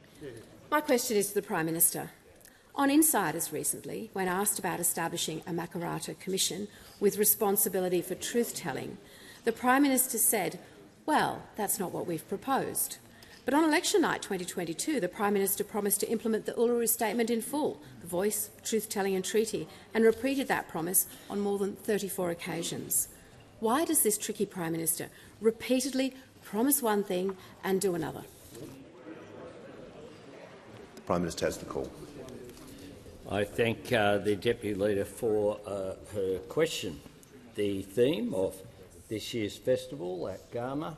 My question is to the Prime Minister. On Insiders recently, when asked about establishing a Makarrata Commission with responsibility for truth-telling, the Prime Minister said, well, that's not what we've proposed. But on election night 2022, the Prime Minister promised to implement the Uluru Statement in full, the Voice, Truth-Telling and Treaty, and repeated that promise on more than 34 occasions. Why does this tricky Prime Minister repeatedly promise one thing and do another? The Prime Minister has the call. I thank the Deputy Leader for her question. The theme of this year's festival at Garma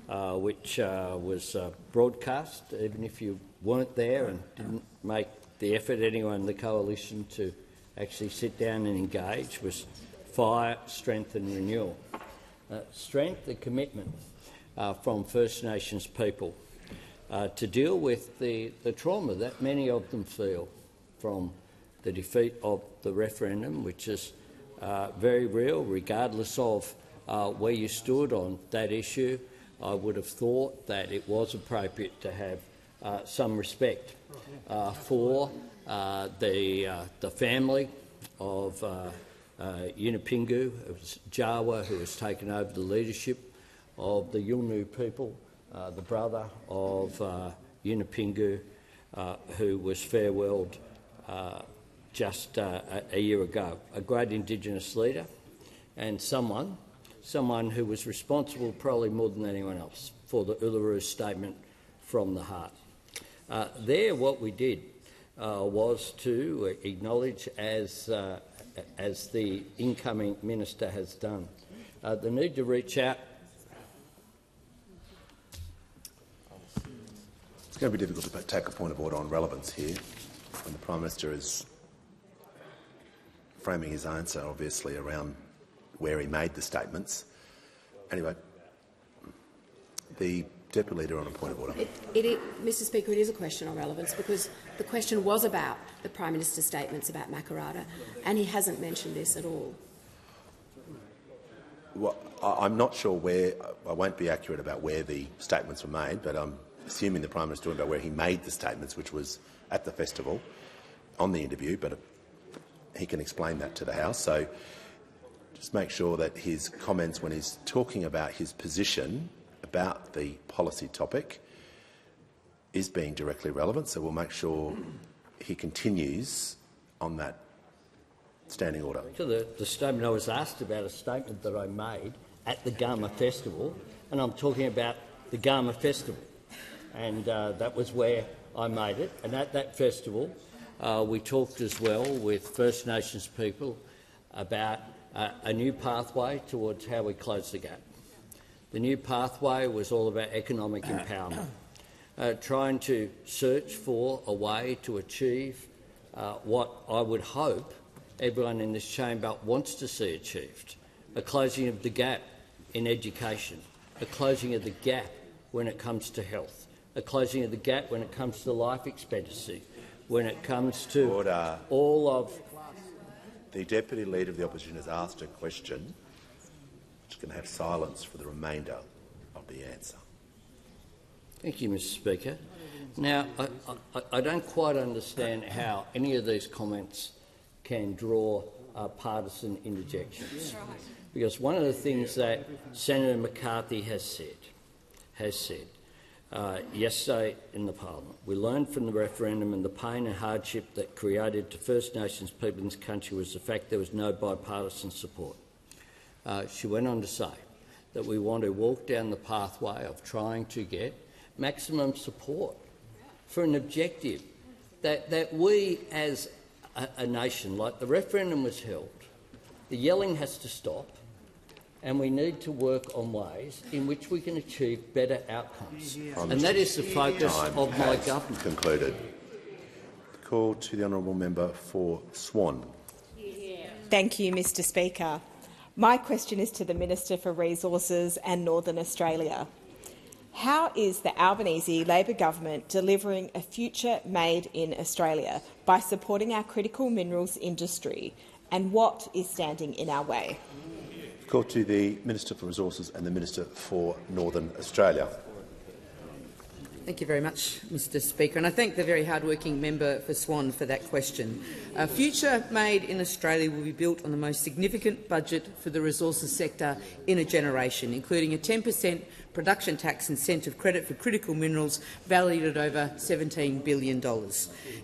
which was broadcast, even if you weren't there and didn't make the effort, anyone in the coalition, to actually sit down and engage, was Fire, Strength and Renewal. Strength, the commitment from First Nations people to deal with the trauma that many of them feel from the defeat of the referendum, which is very real, regardless of where you stood on that issue. I would have thought that it was appropriate to have some respect for the family of Yunupingu. It was Jawa who has taken over the leadership of the Yolngu people, the brother of Yunupingu, who was farewelled just a year ago. A great Indigenous leader and someone who was responsible, probably more than anyone else, for the Uluru Statement from the Heart. There, what we did was to acknowledge, as the incoming minister has done, the need to reach out. It's going to be difficult to take a point of order on relevance here when the Prime Minister is framing his answer, obviously, around where he made the statements. Anyway, the Deputy Leader on a point of order. Mr Speaker, it is a question on relevance because the question was about the Prime Minister's statements about Makarrata, and he hasn't mentioned this at all. Well, I'm not sure where. I won't be accurate about where the statements were made, but I'm assuming the Prime Minister talking about where he made the statements, which was at the festival on the interview, but he can explain that to the House. So just make sure that his comments when he's talking about his position about the policy topic is being directly relevant, so we'll make sure he continues on that standing order. To the statement I was asked about, a statement that I made at the Gama Festival, and I'm talking about the Gama Festival, and that was where I made it. And at that festival, we talked as well with First Nations people about a new pathway towards how we close the gap. The new pathway was all about economic empowerment, trying to search for a way to achieve what I would hope everyone in this chamber wants to see achieved, a closing of the gap in education, a closing of the gap when it comes to health, a closing of the gap when it comes to life expectancy, when it comes to all of... The Deputy Leader of the Opposition has asked a question which can have silence for the remainder of the answer. Thank you, Mr Speaker. Now, I don't quite understand how any of these comments can draw partisan interjections, because one of the things that Senator McCarthy has said yesterday in the Parliament, we learned from the referendum and the pain and hardship that created to First Nations people in this country was the fact there was no bipartisan support. She went on to say that we want to walk down the pathway of trying to get maximum support for an objective that we as a nation, like the referendum was held, the yelling has to stop, and we need to work on ways in which we can achieve better outcomes. And that is the focus of my government. Concluded. Call to the honourable member for Swan. Thank you, Mr Speaker. My question is to the Minister for Resources and Northern Australia. How is the Albanese Labor government delivering a future made in Australia by supporting our critical minerals industry, and what is standing in our way? Call to the Minister for Resources and the Minister for Northern Australia. Thank you very much, Mr Speaker, and I thank the very hard-working member for Swan for that question. A future made in Australia will be built on the most significant budget for the resources sector in a generation, including a 10% production tax incentive credit for critical minerals valued at over $17 billion.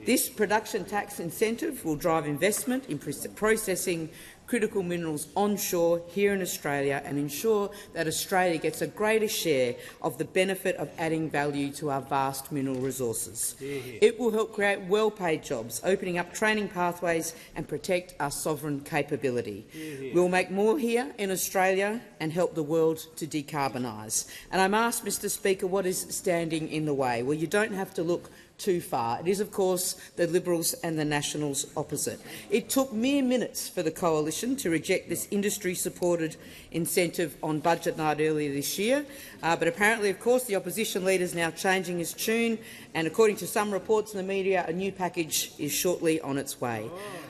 This production tax incentive will drive investment in processing critical minerals onshore here in Australia and ensure that Australia gets a greater share of the benefit of adding value to our vast mineral resources. It will help create well-paid jobs, opening up training pathways and protect our sovereign capability. We will make more here in Australia and help the world to decarbonise. And I'm asked, Mr Speaker, what is standing in the way? Well, you don't have to look too far. It is, of course, the Liberals and the Nationals opposite. It took mere minutes for the Coalition to reject this industry-supported incentive on budget night earlier this year, but apparently, of course, the opposition leader is now changing his tune, and according to some reports in the media, a new package is shortly on its way.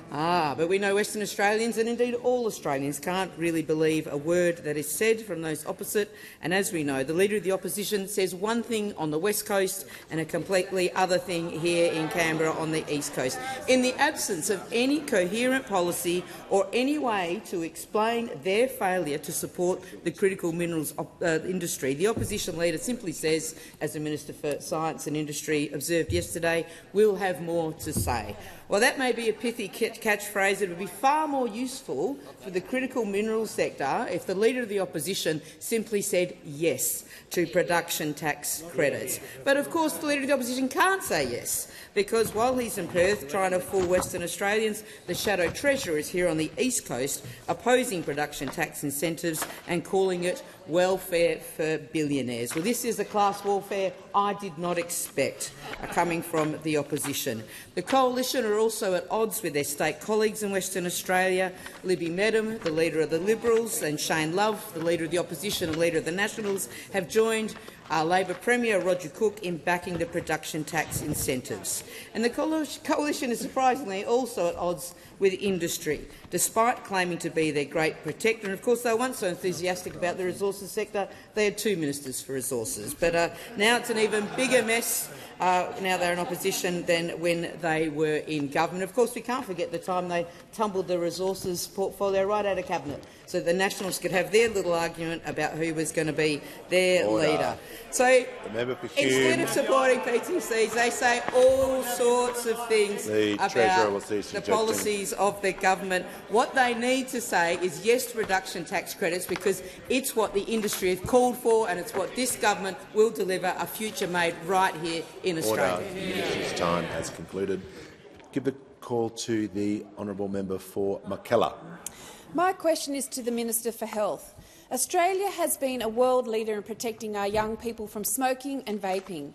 But we know Western Australians, and indeed all Australians, can't really believe a word that is said from those opposite. And as we know, the Leader of the Opposition says one thing on the West Coast and a completely other thing here in Canberra on the East Coast. In the absence of any coherent policy or any way to explain their failure to support the critical minerals industry, the Opposition Leader simply says, as the Minister for Science and Industry observed yesterday, we'll have more to say. Well, that may be a pithy catchphrase. It would be far more useful for the critical minerals sector if the Leader of the Opposition simply said yes to production tax credits. But of course the Leader of the Opposition can't say yes, because while he's in Perth trying to fool Western Australians, the Shadow Treasurer is here on the East Coast opposing production tax incentives and calling it welfare for billionaires. Well, this is a class warfare I did not expect coming from the opposition. The Coalition are also at odds with their state colleagues in Western Australia. Libby Medham, the Leader of the Liberals, and Shane Love, the Leader of the Opposition and Leader of the Nationals, have joined our Labor Premier Roger Cook in backing the production tax incentives. And the Coalition is surprisingly also at odds with industry, despite claiming to be their great protector. And of course, they were once so enthusiastic about the resources sector, they had two ministers for resources. But now it's an even bigger mess. Now they're in opposition than when they were in government. Of course, we can't forget the time they tumbled the resources portfolio right out of cabinet, so the Nationals could have their little argument about who was going to be their leader. So instead of supporting PTCs, they say all sorts of things about the policies of the government. What they need to say is yes to reduction tax credits, because it's what the industry has called for and it's what this government will deliver, a future made right here in Australia. Minister's time has concluded. Give the call to the honourable member for Mackellar. My question is to the Minister for Health. Australia has been a world leader in protecting our young people from smoking and vaping.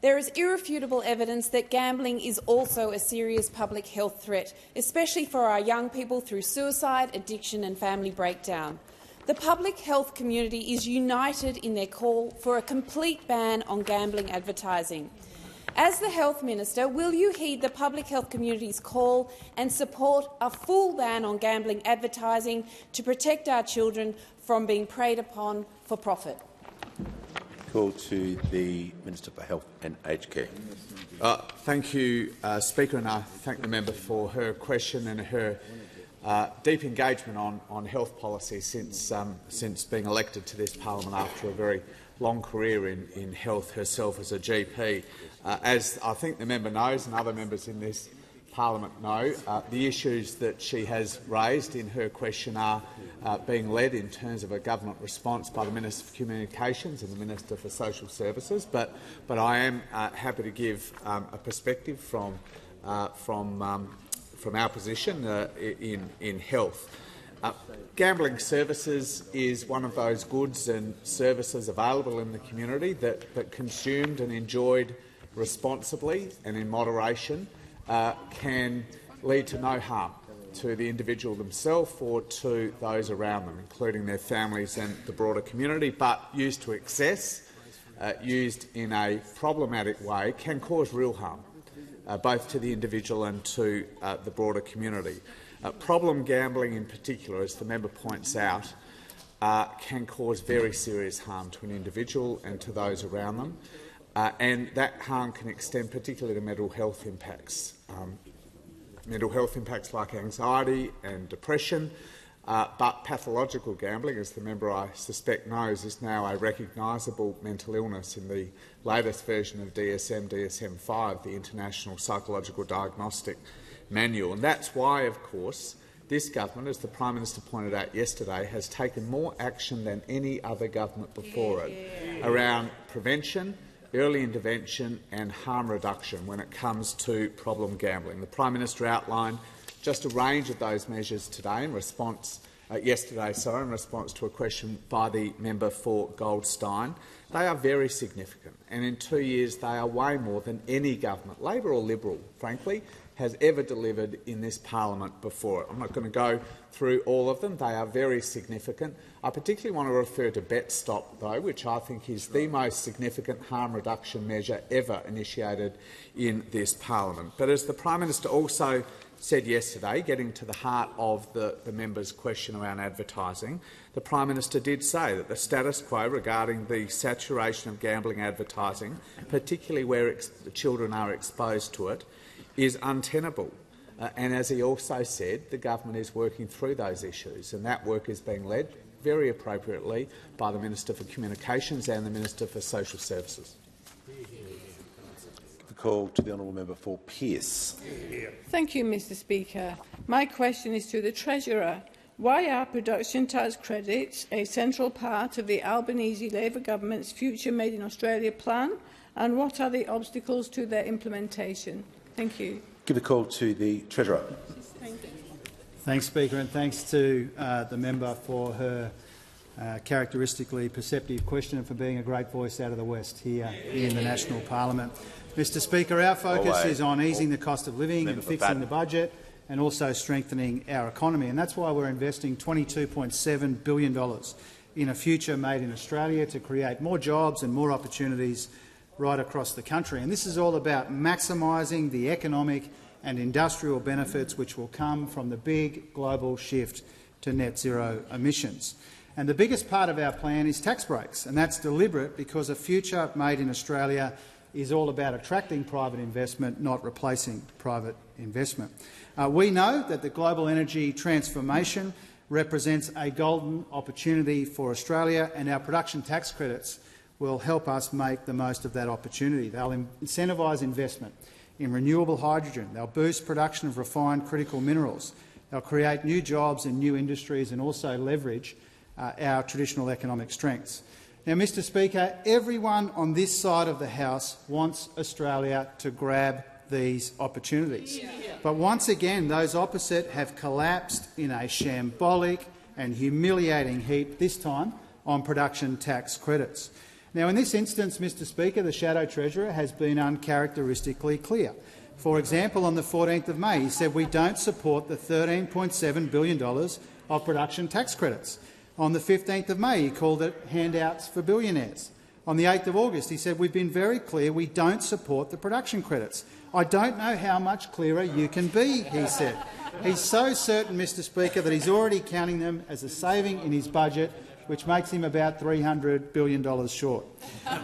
There is irrefutable evidence that gambling is also a serious public health threat, especially for our young people through suicide, addiction and family breakdown. The public health community is united in their call for a complete ban on gambling advertising. As the Health Minister, will you heed the public health community's call and support a full ban on gambling advertising to protect our children from being preyed upon for profit? Call to the Minister for Health and Aged Care. Thank you, Speaker, and I thank the member for her question and her deep engagement on health policy since being elected to this parliament after a very long career in health herself as a GP. As I think the member knows and other members in this parliament know, the issues that she has raised in her question are being led in terms of a government response by the Minister for Communications and the Minister for Social Services. But I am happy to give a perspective from our position in health. Gambling services is one of those goods and services available in the community that consumed and enjoyed responsibly and in moderation can lead to no harm to the individual themselves or to those around them, including their families and the broader community, but used to excess, used in a problematic way, can cause real harm, both to the individual and to the broader community. Problem gambling in particular, as the member points out, can cause very serious harm to an individual and to those around them, and that harm can extend particularly to mental health impacts. Mental health impacts like anxiety and depression, but pathological gambling, as the member I suspect knows, is now a recognisable mental illness in the latest version of DSM-5, the International Psychological Diagnostic Manual. And that's why, of course, this government, as the Prime Minister pointed out yesterday, has taken more action than any other government before it around prevention, early intervention and harm reduction when it comes to problem gambling. The Prime Minister outlined just a range of those measures today in response in response to a question by the member for Goldstein. They are very significant, and in 2 years they are way more than any government, Labor or Liberal, frankly, has ever delivered in this parliament before it. I'm not going to go through all of them. They are very significant. I particularly want to refer to BetStop, though, which I think is the most significant harm reduction measure ever initiated in this parliament. But as the Prime Minister also said yesterday, getting to the heart of the member's question around advertising, the Prime Minister did say that the status quo regarding the saturation of gambling advertising, particularly where the children are exposed to it, is untenable. And as he also said, the government is working through those issues, and that work is being led very appropriately by the Minister for Communications and the Minister for Social Services. The call to the honourable member for Pearce. Thank you, Mr Speaker. My question is to the Treasurer. Why are production tax credits a central part of the Albanese Labor government's Future Made in Australia plan, and what are the obstacles to their implementation? Thank you. Give the call to the Treasurer. Thanks, Speaker, and thanks to the member for her characteristically perceptive question and for being a great voice out of the West here in the National Parliament. Mr Speaker, our focus is on easing the cost of living and fixing the budget and also strengthening our economy. And that's why we're investing $22.7 billion in a future made in Australia to create more jobs and more opportunities right across the country. And this is all about maximising the economic and industrial benefits which will come from the big global shift to net zero emissions. And the biggest part of our plan is tax breaks, and that's deliberate because a future made in Australia is all about attracting private investment, not replacing private investment. We know that the global energy transformation represents a golden opportunity for Australia, and our production tax credits will help us make the most of that opportunity. They'll incentivise investment in renewable hydrogen. They'll boost production of refined critical minerals. They'll create new jobs and new industries and also leverage our traditional economic strengths. Now, Mr Speaker, everyone on this side of the House wants Australia to grab these opportunities. But once again, those opposite have collapsed in a shambolic and humiliating heap, this time on production tax credits. Now, in this instance, Mr Speaker, the Shadow Treasurer has been uncharacteristically clear. For example, on the 14th of May, he said we don't support the $13.7 billion of production tax credits. On the 15th of May, he called it handouts for billionaires. On the 8th of August, he said we've been very clear we don't support the production credits. I don't know how much clearer you can be, he said. He's so certain, Mr Speaker, that he's already counting them as a saving in his budget, which makes him about $300 billion short.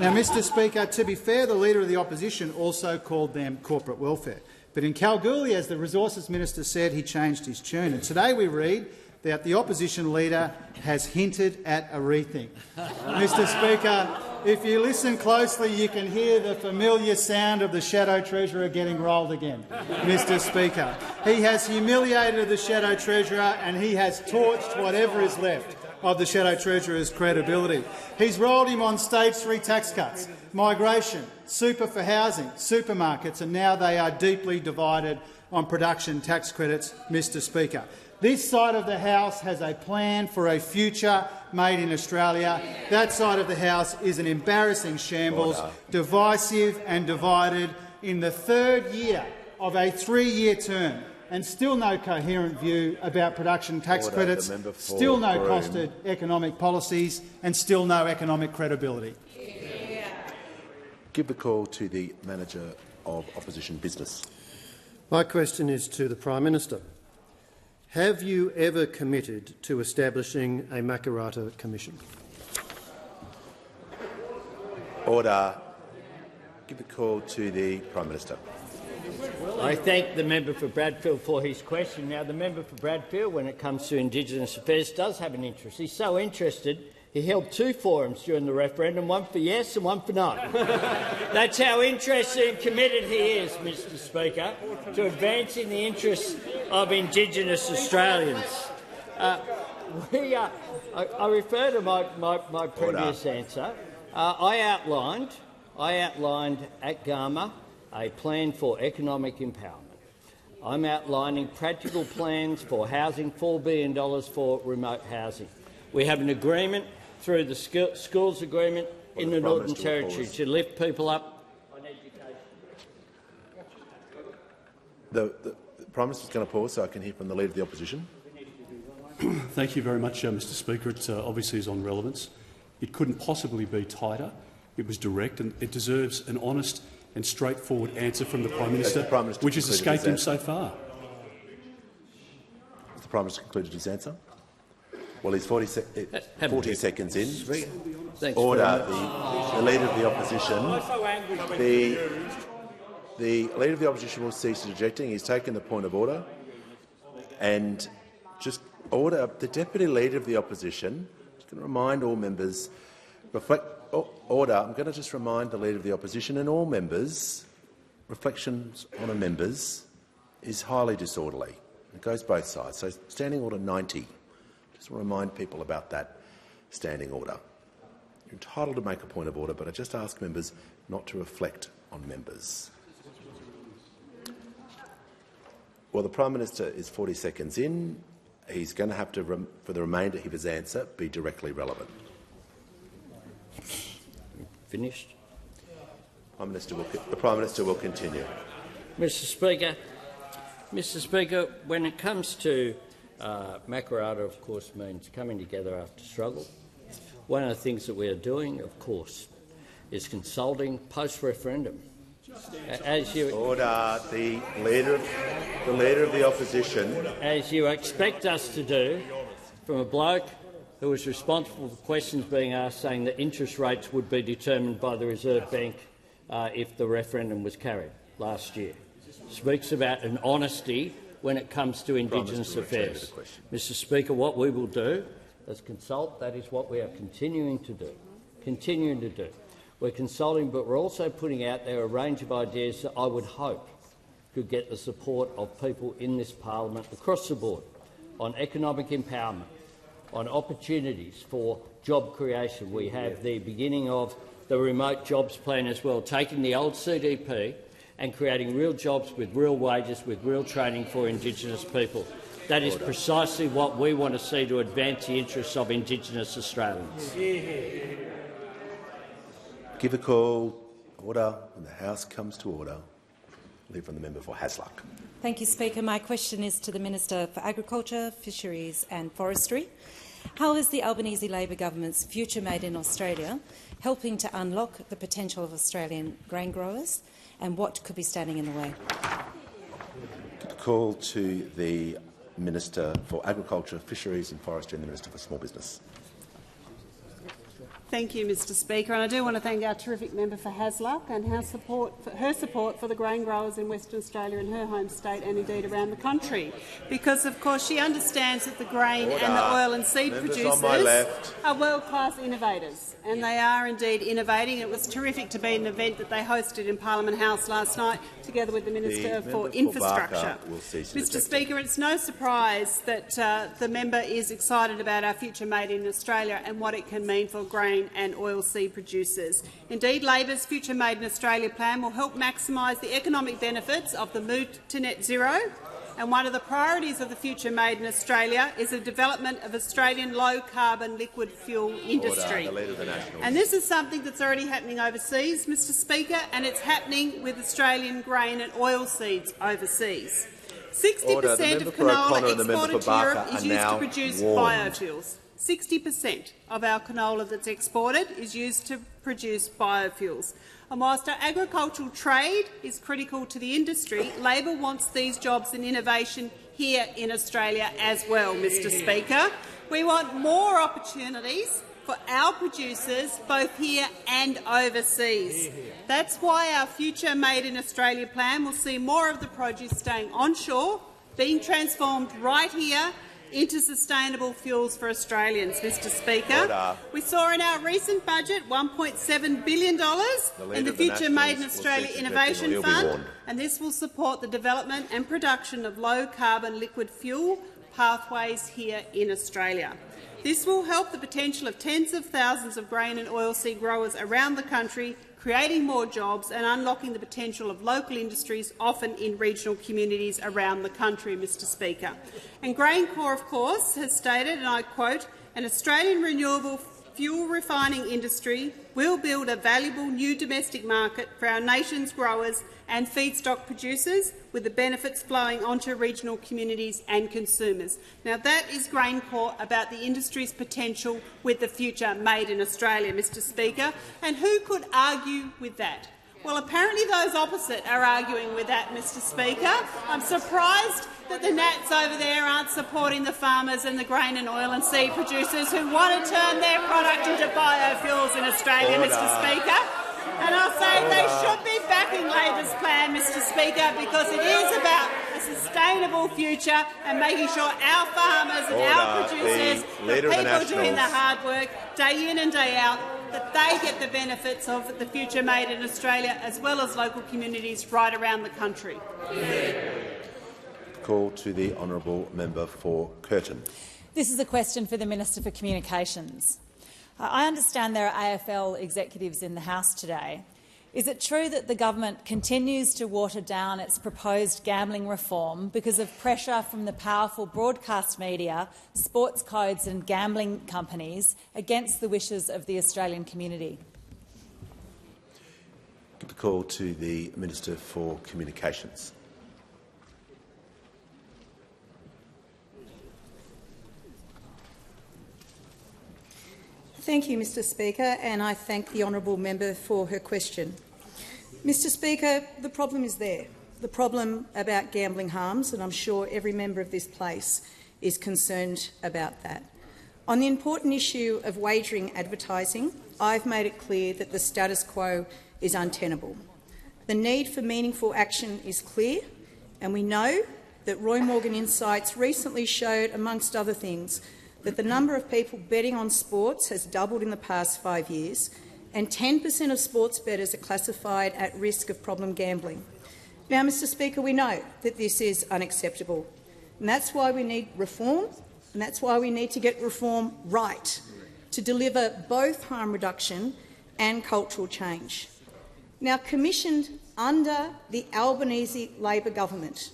Now, Mr Speaker, to be fair, the Leader of the Opposition also called them corporate welfare. But in Kalgoorlie, as the Resources Minister said, he changed his tune. And today we read that the opposition leader has hinted at a rethink. Mr Speaker, if you listen closely, you can hear the familiar sound of the Shadow Treasurer getting rolled again. Mr Speaker, he has humiliated the Shadow Treasurer and he has torched whatever is left of the Shadow Treasurer's credibility. He's rolled him on stage 3 tax cuts, migration, super for housing, supermarkets, and now they are deeply divided on production tax credits, Mr Speaker. This side of the House has a plan for a future made in Australia. That side of the House is an embarrassing shambles, divisive and divided in the 3rd year of a 3-year term, and still no coherent view about production tax credits, still no costed economic policies, and still no economic credibility. Give the call to the Manager of Opposition Business. My question is to the Prime Minister. Have you ever committed to establishing a Makarrata Commission? Order. Give the call to the Prime Minister. I thank the member for Bradfield for his question. Now, the member for Bradfield, when it comes to Indigenous affairs, does have an interest. He's so interested, he held 2 forums during the referendum, one for yes and one for no. That's how interested and committed he is, Mr Speaker, to advancing the interests of Indigenous Australians. I refer to my previous answer. I outlined at Garma a plan for economic empowerment. I'm outlining practical plans for housing, $4 billion for remote housing. We have an agreement through the schools agreement in the Northern Territory to lift people up on education. The Prime Minister is going to pause so I can hear from the Leader of the Opposition. Thank you very much, Mr Speaker. It obviously is on relevance. It couldn't possibly be tighter. It was direct, and it deserves an honest and straightforward answer from the Prime Minister, which has escaped him so far. Has the Prime Minister concluded his answer? Well, he's 40 seconds in. Thanks. Order. The Leader of the Opposition. The Leader of the Opposition will cease interjecting. He's taken the point of order. And just order. The Deputy Leader of the Opposition. Just going to remind all members. Order. I'm going to just remind the Leader of the Opposition and all members, reflections on a members is highly disorderly. It goes both sides. So Standing Order 90. Just want to remind people about that Standing Order. You're entitled to make a point of order, but I just ask members not to reflect on members. Well, the Prime Minister is 40 seconds in. He's going to have to, for the remainder of his answer, be directly relevant. Finished. The Prime Minister will continue. Mr. Speaker, when it comes to Makarrata, of course, means coming together after struggle. One of the things that we are doing, of course, is consulting post-referendum. Order. The Leader of the Opposition. As you expect us to do, from a bloke who was responsible for questions being asked saying that interest rates would be determined by the Reserve Bank if the referendum was carried last year. Speaks about an honesty when it comes to Indigenous affairs. Mr. Speaker, what we will do is consult. That is what we are continuing to do. We're consulting, but we're also putting out there a range of ideas that I would hope could get the support of people in this parliament across the board on economic empowerment, on opportunities for job creation. We have the beginning of the remote jobs plan as well, taking the old CDP and creating real jobs with real wages, with real training for Indigenous people. That is precisely what we want to see to advance the interests of Indigenous Australians. Give a call. Order. When the House comes to order. Leave from the member for Hasluck. Thank you, Speaker. My question is to the Minister for Agriculture, Fisheries and Forestry. How is the Albanese Labor government's Future Made in Australia helping to unlock the potential of Australian grain growers, and what could be standing in the way? Give a call to the Minister for Agriculture, Fisheries and Forestry and the Minister for Small Business. Thank you, Mr. Speaker. And I do want to thank our terrific member for Hasluck and her support for the grain growers in Western Australia and her home state and indeed around the country. Because, of course, she understands that the grain and the oil and seed producers are world-class innovators, and they are indeed innovating. It was terrific to be at an event that they hosted in Parliament House last night together with the Minister for Infrastructure. Mr. Speaker, it's no surprise that the member is excited about our Future Made in Australia and what it can mean for grain and oilseed producers. Indeed, Labor's Future Made in Australia plan will help maximise the economic benefits of the move to net zero, and one of the priorities of the Future Made in Australia is the development of Australian low-carbon liquid fuel industry. And this is something that's already happening overseas, Mr. Speaker, and it's happening with Australian grain and oilseeds overseas. 60% of canola exported to Europe is used to produce biofuels. 60% of our canola that's exported is used to produce biofuels. And whilst our agricultural trade is critical to the industry, Labor wants these jobs and innovation here in Australia as well, Mr. Speaker. We want more opportunities for our producers both here and overseas. That's why our Future Made in Australia plan will see more of the produce staying onshore, being transformed right here, into sustainable fuels for Australians, Mr Speaker. Order. We saw in our recent budget $1.7 billion in the Future Made in Australia Innovation Fund, and this will support the development and production of low-carbon liquid fuel pathways here in Australia. This will help the potential of tens of thousands of grain and oilseed growers around the country, creating more jobs and unlocking the potential of local industries, often in regional communities around the country, Mr Speaker. And GrainCorp, of course, has stated, and I quote, "An Australian renewable fuel refining industry will build a valuable new domestic market for our nation's growers and feedstock producers, with the benefits flowing onto regional communities and consumers." Now, that is GrainCorp about the industry's potential with the future made in Australia, Mr Speaker. And who could argue with that? Well, apparently those opposite are arguing with that, Mr Speaker. I'm surprised that the Nats over there aren't supporting the farmers and the grain and oil and seed producers who want to turn their product into biofuels in Australia, Mr Speaker. And I'll say they should be backing Labor's plan, Mr Speaker, because it is about a sustainable future and making sure our farmers and our producers, the people doing the hard work day in and day out, that they get the benefits of the future made in Australia, as well as local communities right around the country. Call to the honourable member for Curtin. This is a question for the Minister for Communications. I understand there are AFL executives in the House today. Is it true that the government continues to water down its proposed gambling reform because of pressure from the powerful broadcast media, sports codes and gambling companies against the wishes of the Australian community? Give the call to the Minister for Communications. Thank you, Mr Speaker, and I thank the honourable member for her question. Mr Speaker, the problem is there. The problem about gambling harms, and I'm sure every member of this place is concerned about that. On the important issue of wagering advertising, I've made it clear that the status quo is untenable. The need for meaningful action is clear, and we know that Roy Morgan Insights recently showed, amongst other things, that the number of people betting on sports has doubled in the past 5 years, and 10% of sports bettors are classified at risk of problem gambling. Now, Mr Speaker, we know that this is unacceptable, and that's why we need reform, and that's why we need to get reform right, to deliver both harm reduction and cultural change. Now, commissioned under the Albanese Labor government,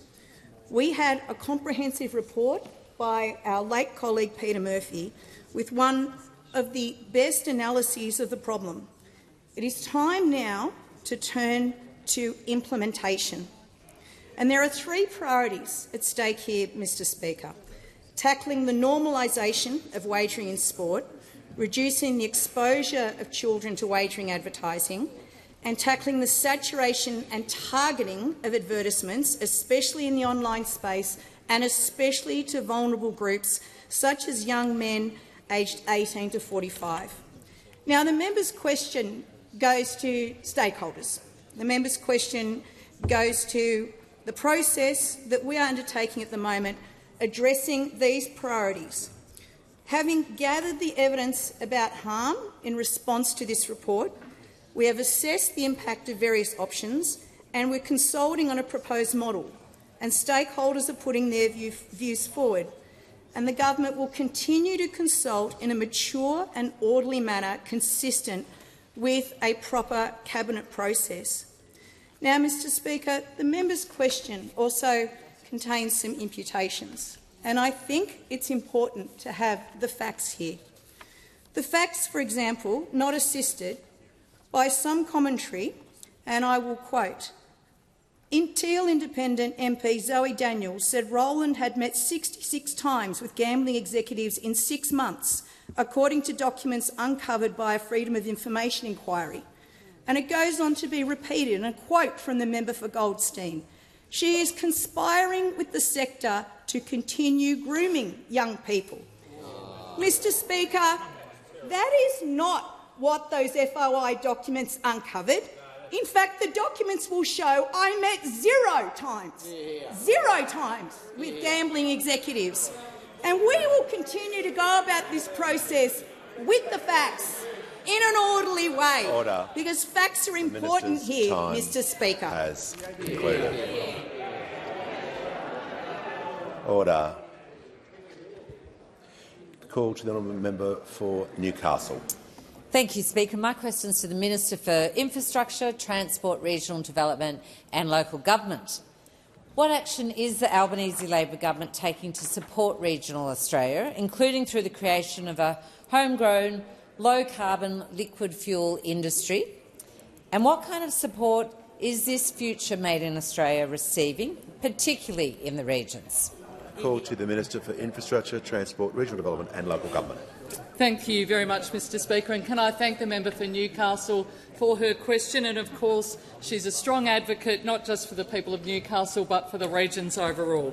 we had a comprehensive report by our late colleague Peter Murphy with one of the best analyses of the problem. It is time now to turn to implementation. And there are three priorities at stake here, Mr Speaker: tackling the normalisation of wagering in sport, reducing the exposure of children to wagering advertising, and tackling the saturation and targeting of advertisements, especially in the online space, and especially to vulnerable groups such as young men aged 18 to 45. Now, the member's question goes to stakeholders. The member's question goes to the process that we are undertaking at the moment, addressing these priorities. Having gathered the evidence about harm in response to this report, we have assessed the impact of various options, and we're consulting on a proposed model, and stakeholders are putting their views forward. And the government will continue to consult in a mature and orderly manner consistent with a proper cabinet process. Now, Mr Speaker, the member's question also contains some imputations, and I think it's important to have the facts here. The facts, for example, not assisted by some commentary, and I will quote, Teal Independent MP Zoe Daniels said Rowland had met 66 times with gambling executives in 6 months, according to documents uncovered by a Freedom of Information inquiry. And it goes on to be repeated in a quote from the member for Goldstein. She is conspiring with the sector to continue grooming young people. Mr Speaker, that is not what those FOI documents uncovered. In fact, the documents will show I met 0 times with gambling executives. And we will continue to go about this process with the facts in an orderly way. Order. Because facts are important here, Mr. Speaker. Has concluded. Order. Call to the honourable member for Newcastle. Thank you, Speaker. My question is to the Minister for Infrastructure, Transport, Regional Development and Local Government. What action is the Albanese Labor government taking to support regional Australia, including through the creation of a homegrown, low-carbon liquid fuel industry? And what kind of support is this future Made in Australia receiving, particularly in the regions? Call to the Minister for Infrastructure, Transport, Regional Development and Local Government. Thank you very much, Mr. Speaker, and can I thank the member for Newcastle for her question. And of course, she's a strong advocate not just for the people of Newcastle but for the regions overall.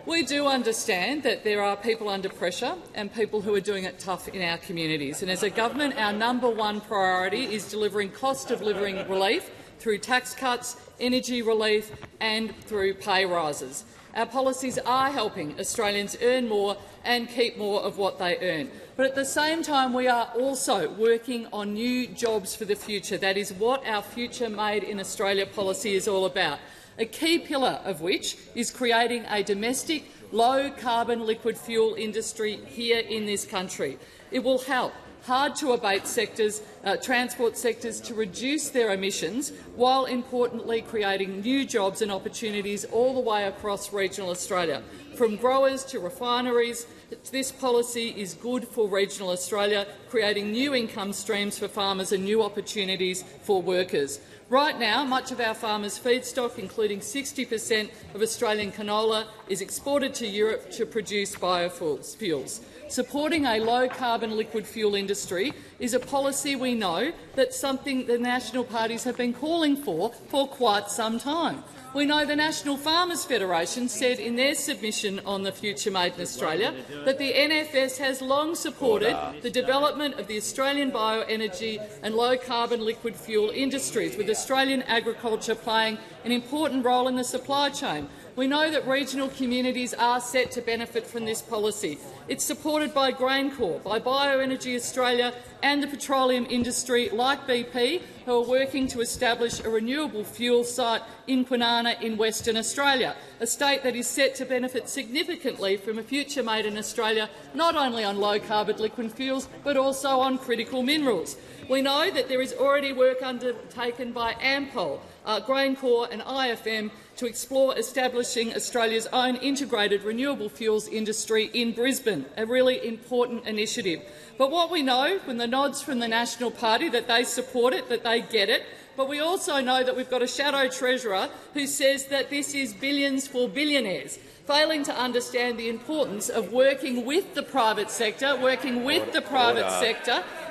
We do understand that there are people under pressure and people who are doing it tough in our communities. And as a government, our #1 priority is delivering cost-of-living relief through tax cuts, energy relief and through pay rises. Our policies are helping Australians earn more and keep more of what they earn. But at the same time, we are also working on new jobs for the future. That is what our Future Made in Australia policy is all about, a key pillar of which is creating a domestic, low-carbon liquid fuel industry here in this country. It will help hard-to-abate sectors, transport sectors, to reduce their emissions while importantly creating new jobs and opportunities all the way across regional Australia. From growers to refineries, this policy is good for regional Australia, creating new income streams for farmers and new opportunities for workers. Right now, much of our farmers' feedstock, including 60% of Australian canola, is exported to Europe to produce biofuels. Supporting a low-carbon liquid fuel industry is a policy we know that's something the national parties have been calling for quite some time. We know the National Farmers Federation said in their submission on the Future Made in Australia that the NFS has long supported the development of the Australian bioenergy and low-carbon liquid fuel industries, with Australian agriculture playing an important role in the supply chain. We know that regional communities are set to benefit from this policy. It's supported by GrainCorp, by Bioenergy Australia and the petroleum industry like BP, who are working to establish a renewable fuel site in Kwinana in Western Australia, a state that is set to benefit significantly from a future made in Australia, not only on low-carbon liquid fuels but also on critical minerals. We know that there is already work undertaken by Ampol, GrainCorp and IFM to explore establishing Australia's own integrated renewable fuels industry in Brisbane, a really important initiative. But what we know from the nods from the National Party that they support it, that they get it, but we also know that we've got a shadow treasurer who says that this is billions for billionaires, failing to understand the importance of working with the private sector,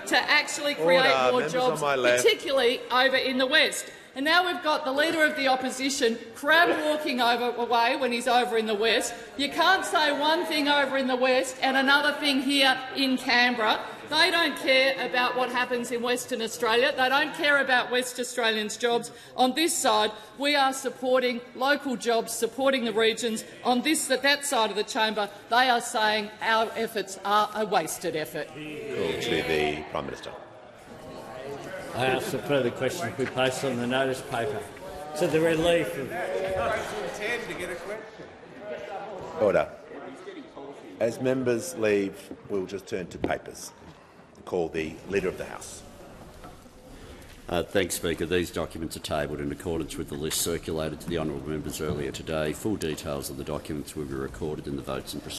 to actually create more jobs, particularly over in the West. And now we've got the Leader of the Opposition crab-walking away when he's over in the West. You can't say one thing over in the West and another thing here in Canberra. They don't care about what happens in Western Australia. They don't care about West Australians' jobs. On this side, we are supporting local jobs, supporting the regions. On that side of the chamber, they are saying our efforts are a wasted effort. Call to the Prime Minister. I ask that further questions be placed on the notice paper. To the relief of... Order. As members leave, we'll just turn to papers. Call the Leader of the House. Thanks, Speaker. These documents are tabled in accordance with the list circulated to the honourable members earlier today. Full details of the documents will be recorded in the votes and proceedings.